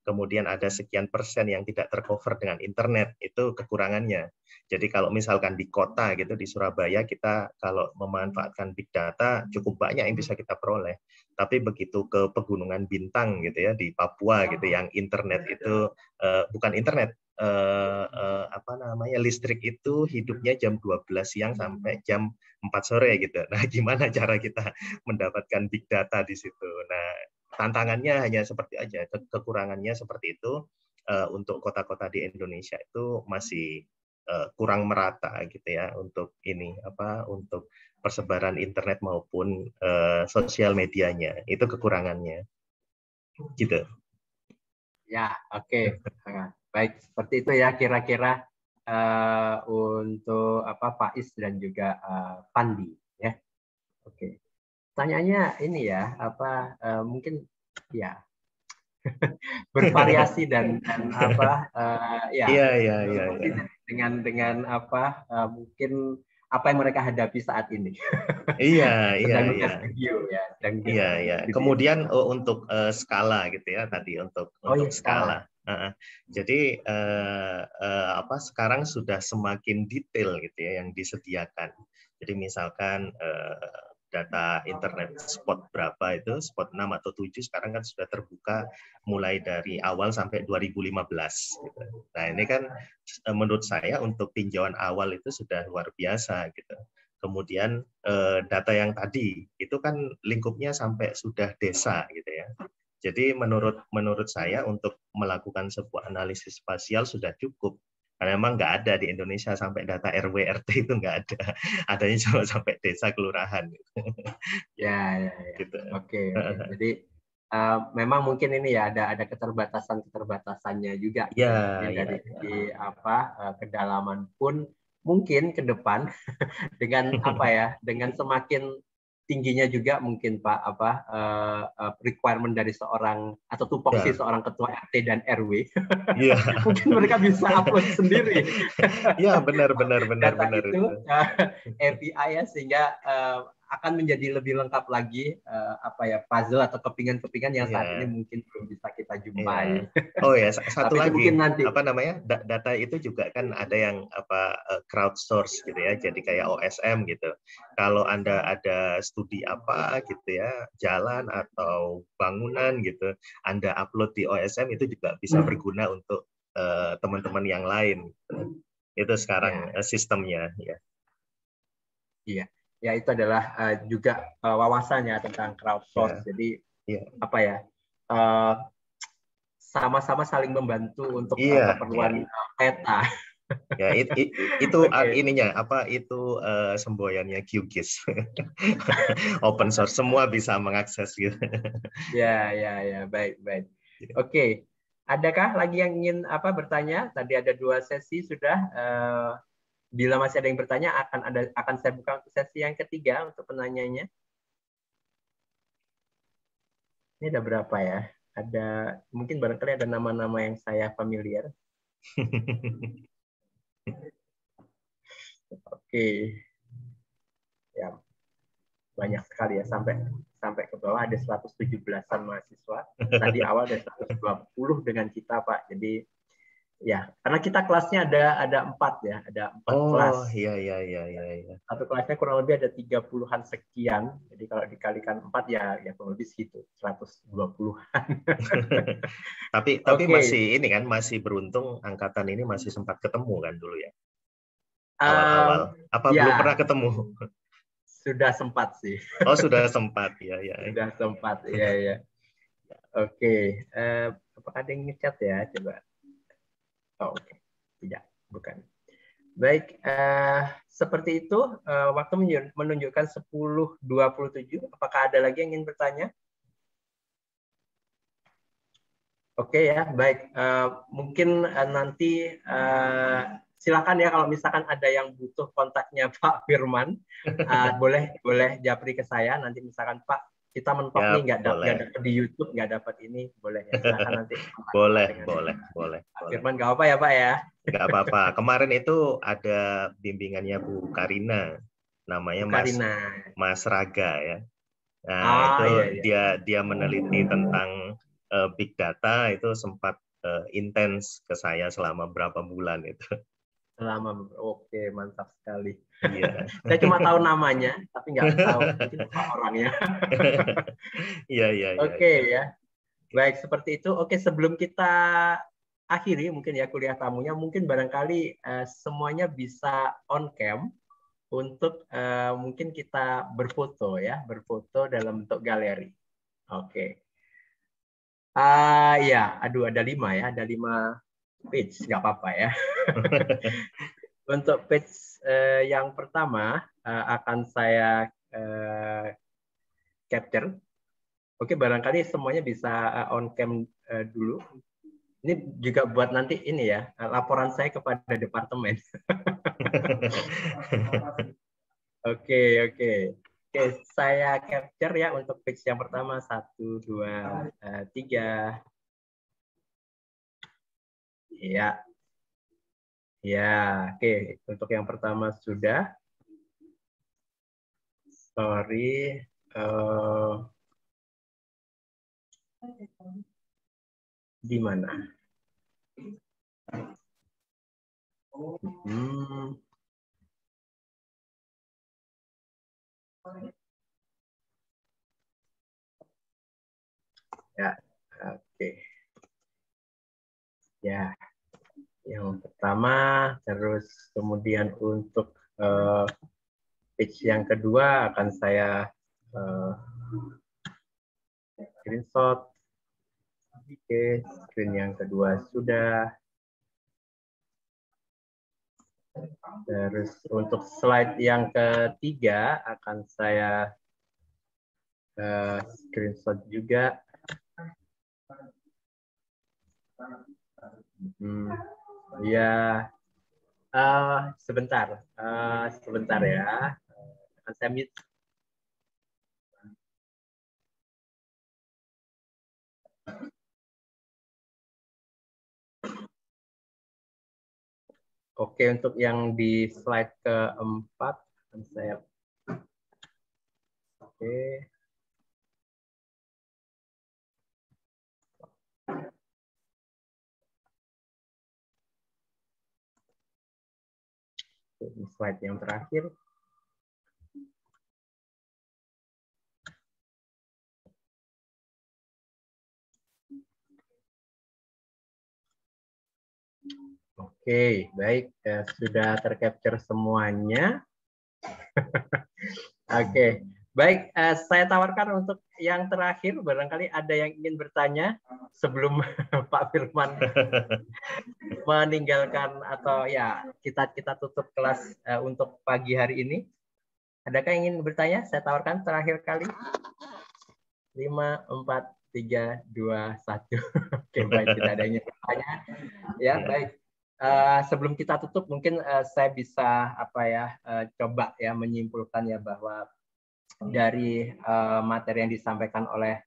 Kemudian ada sekian persen yang tidak tercover dengan internet, itu kekurangannya. Jadi kalau misalkan di kota gitu, di Surabaya, kita kalau memanfaatkan big data cukup banyak yang bisa kita peroleh. Tapi begitu ke Pegunungan Bintang gitu ya, di Papua gitu, yang internet itu bukan internet, listrik itu hidupnya jam 12 siang sampai jam 4 sore gitu. Nah, gimana cara kita mendapatkan big data di situ? Nah, tantangannya hanya seperti aja, kekurangannya seperti itu. Untuk kota-kota di Indonesia itu masih kurang merata gitu ya untuk ini untuk persebaran internet maupun sosial medianya, itu kekurangannya gitu. Ya, oke. Baik, seperti itu ya kira-kira untuk Pak Is dan juga Pandi ya. Oke. Tanyanya ini ya mungkin ya bervariasi dan dengan mungkin apa yang mereka hadapi saat ini. Iya. Video. Kemudian untuk skala gitu ya tadi untuk skala. Jadi sekarang sudah semakin detail gitu ya yang disediakan. Jadi misalkan data internet spot berapa itu, spot 6 atau 7 sekarang kan sudah terbuka mulai dari awal sampai 2015 gitu. Nah, ini kan menurut saya untuk tinjauan awal itu sudah luar biasa gitu. Kemudian data yang tadi itu kan lingkupnya sampai sudah desa gitu ya. Jadi menurut saya untuk melakukan sebuah analisis spasial sudah cukup. Karena memang nggak ada di Indonesia sampai data RW RT itu nggak ada, adanya cuma sampai desa kelurahan. Ya. Gitu. Oke. Jadi memang mungkin ini ya ada keterbatasannya juga. Dari kedalaman pun mungkin ke depan dengan dengan semakin tingginya juga mungkin Pak requirement dari seorang atau tupoksi seorang ketua RT dan RW. Iya. Mungkin mereka bisa upload sendiri. Iya, benar Data itu itu. API ya, sehingga akan menjadi lebih lengkap lagi puzzle atau kepingan-kepingan yang saat ini mungkin belum bisa kita jumpai. Oh ya, satu Tapi lagi mungkin nanti. Data itu juga kan ada yang crowdsource gitu ya, jadi kayak OSM gitu. Kalau Anda ada studi apa gitu ya, jalan atau bangunan gitu, Anda upload di OSM itu juga bisa berguna untuk teman-teman yang lain. Itu sekarang sistemnya ya. Iya. Ya, itu adalah juga wawasannya tentang crowdsource. Jadi sama-sama saling membantu untuk keperluan peta. Ya, itu ininya itu semboyannya QGIS. Open source, semua bisa mengakses gitu. Ya, baik. Oke. Adakah lagi yang ingin bertanya? Tadi ada 2 sesi sudah. Bila masih ada yang bertanya, akan saya buka sesi yang ketiga untuk penanyanya. Ini ada berapa ya? Ada, mungkin barangkali ada nama-nama yang saya familiar. Oke. Ya, banyak sekali ya, sampai ke bawah ada 117-an mahasiswa. Tadi awal ada 120 dengan kita, Pak. Jadi ya, karena kita kelasnya ada 4 ya, ada 4 kelas. Oh, iya. Satu kelasnya kurang lebih ada 30-an sekian. Jadi kalau dikalikan 4 ya kurang lebih segitu, 120-an. Tapi masih ini kan, masih beruntung angkatan ini masih sempat ketemu kan dulu ya. Awal-awal. Belum pernah ketemu? Sudah sempat sih. Oh, sudah sempat ya. Sudah sempat, iya. Oke, apakah ada yang nge-chat ya? Coba. Oh, oke. Tidak, bukan. Baik, seperti itu waktu menunjukkan 10.27. Apakah ada lagi yang ingin bertanya? Oke ya, baik. Mungkin nanti silakan ya kalau misalkan ada yang butuh kontaknya Pak Firman, boleh japri ke saya. Nanti misalkan Pak, kita mentok nih nggak dapat di YouTube, nggak dapat ini, boleh ya, silakan nanti. boleh. Pak Firman nggak apa ya Pak ya? Nggak apa-apa. Kemarin itu ada bimbingannya Bu Karina, namanya Mas Raga ya. Nah, dia meneliti tentang big data, itu sempat intens ke saya selama berapa bulan itu. Oke, mantap sekali. Iya. Saya cuma tahu namanya, tapi nggak tahu orangnya. Iya. Oke ya. Baik, seperti itu. Oke, sebelum kita akhiri mungkin ya kuliah tamunya, mungkin barangkali semuanya bisa on cam untuk mungkin kita berfoto dalam bentuk galeri. Oke. Ya, ada 5 ya, ada 5 page, nggak apa-apa ya. Untuk page yang pertama akan saya capture. Oke, barangkali semuanya bisa on cam dulu. Ini juga buat nanti ini ya, laporan saya kepada departemen. Oke, saya capture ya untuk page yang pertama, 1, 2, 3. Ya, oke. Untuk yang pertama sudah. Sorry. Di mana? Ya, oke. Ya, yang pertama, terus kemudian untuk page yang kedua akan saya screenshot. Oke, screen yang kedua sudah. Terus untuk slide yang ketiga akan saya screenshot juga. Ya, sebentar ya. Akan saya mute. Oke, untuk yang di slide keempat, saya oke. Ini slide yang terakhir. Oke, baik. Sudah tercapture semuanya. Oke, baik. Saya tawarkan untuk yang terakhir, barangkali ada yang ingin bertanya sebelum Pak Firman meninggalkan atau ya kita tutup kelas untuk pagi hari ini. Adakah yang ingin bertanya? Saya tawarkan terakhir kali. 5, 4, 3, 2, 1. Oke, baik. Tidak ada yang ingin bertanya. Ya, baik. Sebelum kita tutup, mungkin saya bisa coba ya menyimpulkan ya bahwa dari materi yang disampaikan oleh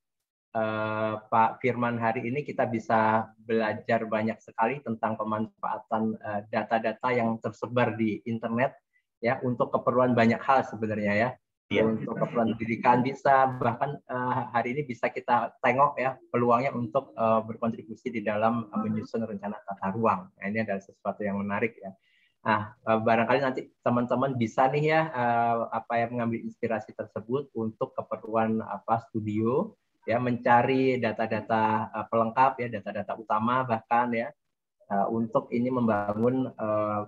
Pak Firman hari ini kita bisa belajar banyak sekali tentang pemanfaatan data-data yang tersebar di internet ya untuk keperluan banyak hal sebenarnya ya. Untuk keperluan pendidikan bisa, bahkan hari ini bisa kita tengok ya peluangnya untuk berkontribusi di dalam menyusun rencana tata ruang. Nah, ini adalah sesuatu yang menarik ya. Nah, barangkali nanti teman-teman bisa nih ya mengambil inspirasi tersebut untuk keperluan studio ya, mencari data-data pelengkap ya, data-data utama bahkan ya, untuk ini membangun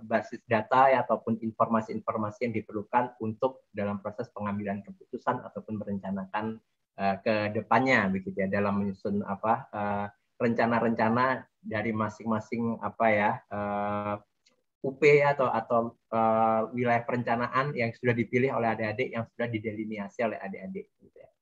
basis data ya, ataupun informasi-informasi yang diperlukan untuk dalam proses pengambilan keputusan ataupun merencanakan ke depannya begitu ya, dalam menyusun rencana-rencana dari masing-masing UP atau wilayah perencanaan yang sudah dipilih oleh adik-adik, yang sudah dideliniasi oleh adik-adik gitu ya.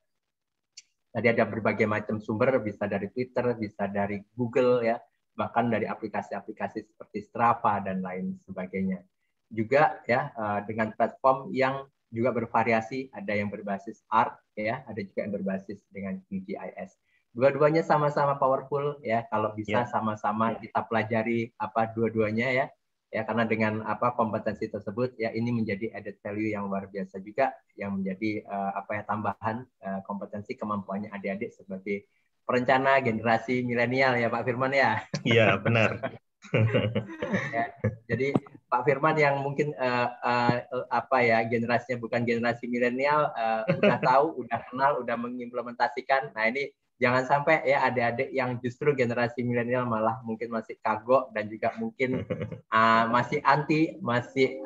Tadi ada berbagai macam sumber, bisa dari Twitter, bisa dari Google ya, bahkan dari aplikasi-aplikasi seperti Strava dan lain sebagainya. Juga ya dengan platform yang juga bervariasi, ada yang berbasis ARC ya, ada juga yang berbasis dengan QGIS. Dua-duanya sama-sama powerful ya, kalau bisa sama-sama kita pelajari dua-duanya ya. Ya, karena dengan kompetensi tersebut ya ini menjadi added value yang luar biasa juga, yang menjadi tambahan kompetensi kemampuannya adik-adik sebagai perencana generasi milenial ya Pak Firman ya. Iya, benar. Ya, jadi Pak Firman yang mungkin generasinya bukan generasi milenial, udah tahu, udah kenal, udah mengimplementasikan. Nah, ini jangan sampai ya adik-adik yang justru generasi milenial malah mungkin masih kagok dan juga mungkin masih anti, masih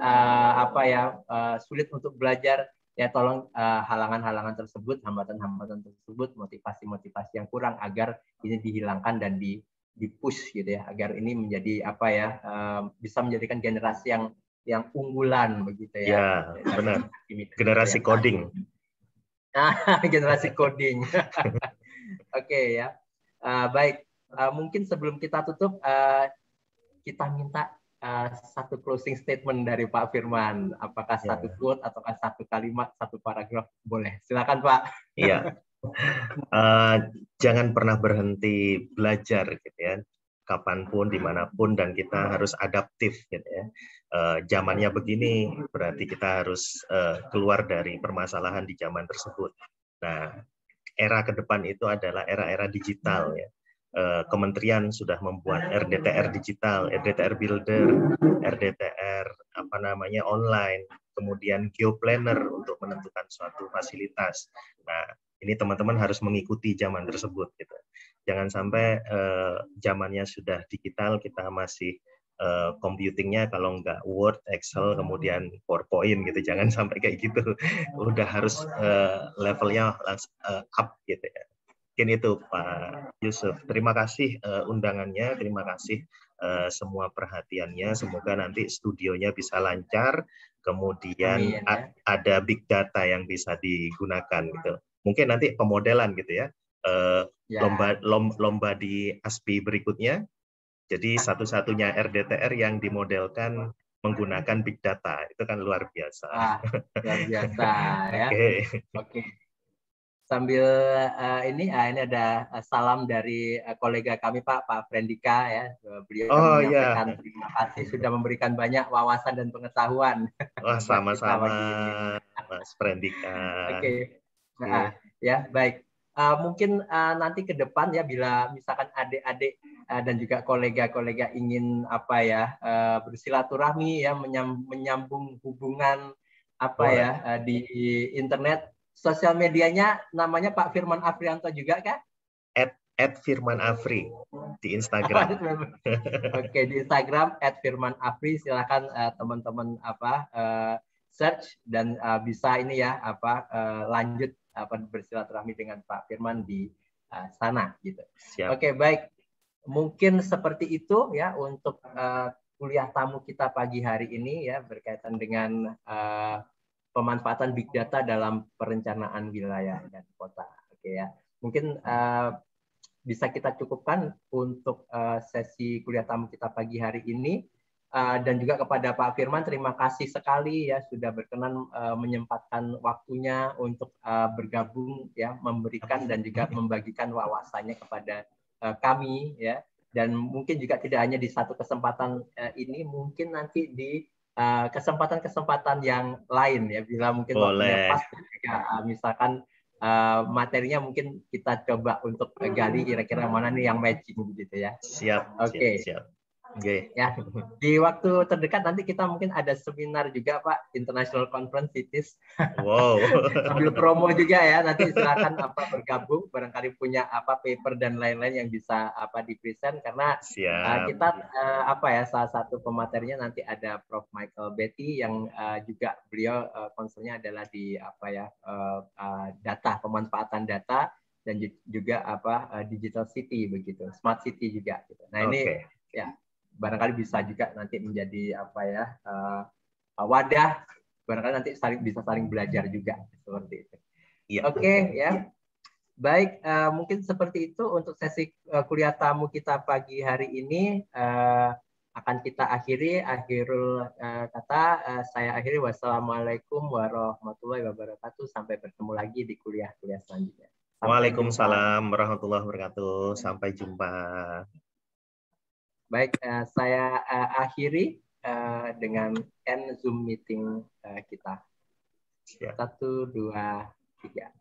sulit untuk belajar. Ya, tolong halangan-halangan tersebut, hambatan-hambatan tersebut, motivasi-motivasi yang kurang agar ini dihilangkan dan di-push gitu ya, agar ini menjadi bisa menjadikan generasi yang unggulan begitu ya. Ya, benar. Generasi coding. Generasi coding. Oke ya. Baik, mungkin sebelum kita tutup kita minta satu closing statement dari Pak Firman. Apakah satu quote ataukah satu kalimat, satu paragraf? Boleh. Silakan Pak. Iya. Jangan pernah berhenti belajar gitu ya, kapanpun, dimanapun, dan kita harus adaptif gitu ya. Zamannya begini, berarti kita harus keluar dari permasalahan di zaman tersebut. Nah, era ke depan itu adalah era-era digital ya. Kementerian sudah membuat RDTR digital, RDTR builder, RDTR online, kemudian geoplanner untuk menentukan suatu fasilitas. Nah, ini teman-teman harus mengikuti zaman tersebut gitu. Jangan sampai zamannya sudah digital, kita masih computingnya kalau nggak Word, Excel, kemudian PowerPoint gitu. Jangan sampai kayak gitu. Udah harus levelnya langsung up gitu ya. Mungkin itu Pak Yusuf. Terima kasih undangannya, terima kasih semua perhatiannya. Semoga nanti studionya bisa lancar, kemudian ada big data yang bisa digunakan gitu. Mungkin nanti pemodelan gitu ya, lomba di ASPI berikutnya. Jadi satu-satunya RDTR yang dimodelkan menggunakan big data, itu kan luar biasa. Luar biasa ya. Oke. sambil ini ada salam dari kolega kami Pak Frendika ya. Beliau menyampaikan terima kasih sudah memberikan banyak wawasan dan pengetahuan. Wah, sama-sama Mas Frendika. Oke. Nah, ya baik. Mungkin nanti ke depan ya bila misalkan adik-adik dan juga kolega-kolega ingin bersilaturahmi ya, menyambung hubungan di internet. Sosial medianya namanya Pak Firman Afrianto juga kan? @firmanafri di Instagram. Oke, di Instagram @firmanafri, silakan teman-teman search dan bisa ini ya lanjut bersilaturahmi dengan Pak Firman di sana gitu. Siap. Oke, baik. Mungkin seperti itu ya untuk kuliah tamu kita pagi hari ini ya berkaitan dengan pemanfaatan big data dalam perencanaan wilayah dan kota. Oke ya. Mungkin bisa kita cukupkan untuk sesi kuliah tamu kita pagi hari ini. Dan juga kepada Pak Firman, terima kasih sekali ya sudah berkenan menyempatkan waktunya untuk bergabung ya, memberikan dan juga membagikan wawasannya kepada kami ya. Dan mungkin juga tidak hanya di satu kesempatan ini, mungkin nanti di kesempatan-kesempatan yang lain ya, bila mungkin waktunya pas ketika misalkan materinya mungkin kita coba untuk gali kira-kira mana nih yang matching gitu ya. Siap. Oke. Siap. Oke. Ya, di waktu terdekat nanti kita mungkin ada seminar juga Pak, International Conference Cities. Wow. Sambil promo juga ya, nanti silakan bergabung, barangkali punya paper dan lain-lain yang bisa di-present karena kita salah satu pematerinya nanti ada Prof. Michael Betty yang juga beliau concernnya adalah di data, pemanfaatan data dan juga digital city begitu, smart city juga gitu. Nah, ini ya barangkali bisa juga nanti menjadi wadah, barangkali nanti bisa saling belajar juga seperti itu. Oke ya, baik, mungkin seperti itu untuk sesi kuliah tamu kita pagi hari ini. Akan kita akhiri, akhirul kata saya akhiri, wassalamualaikum warahmatullahi wabarakatuh, sampai bertemu lagi di kuliah-kuliah selanjutnya. Waalaikumsalam warahmatullahi wabarakatuh, sampai jumpa. Baik, saya akhiri dengan end Zoom meeting kita. 1, 2, 3.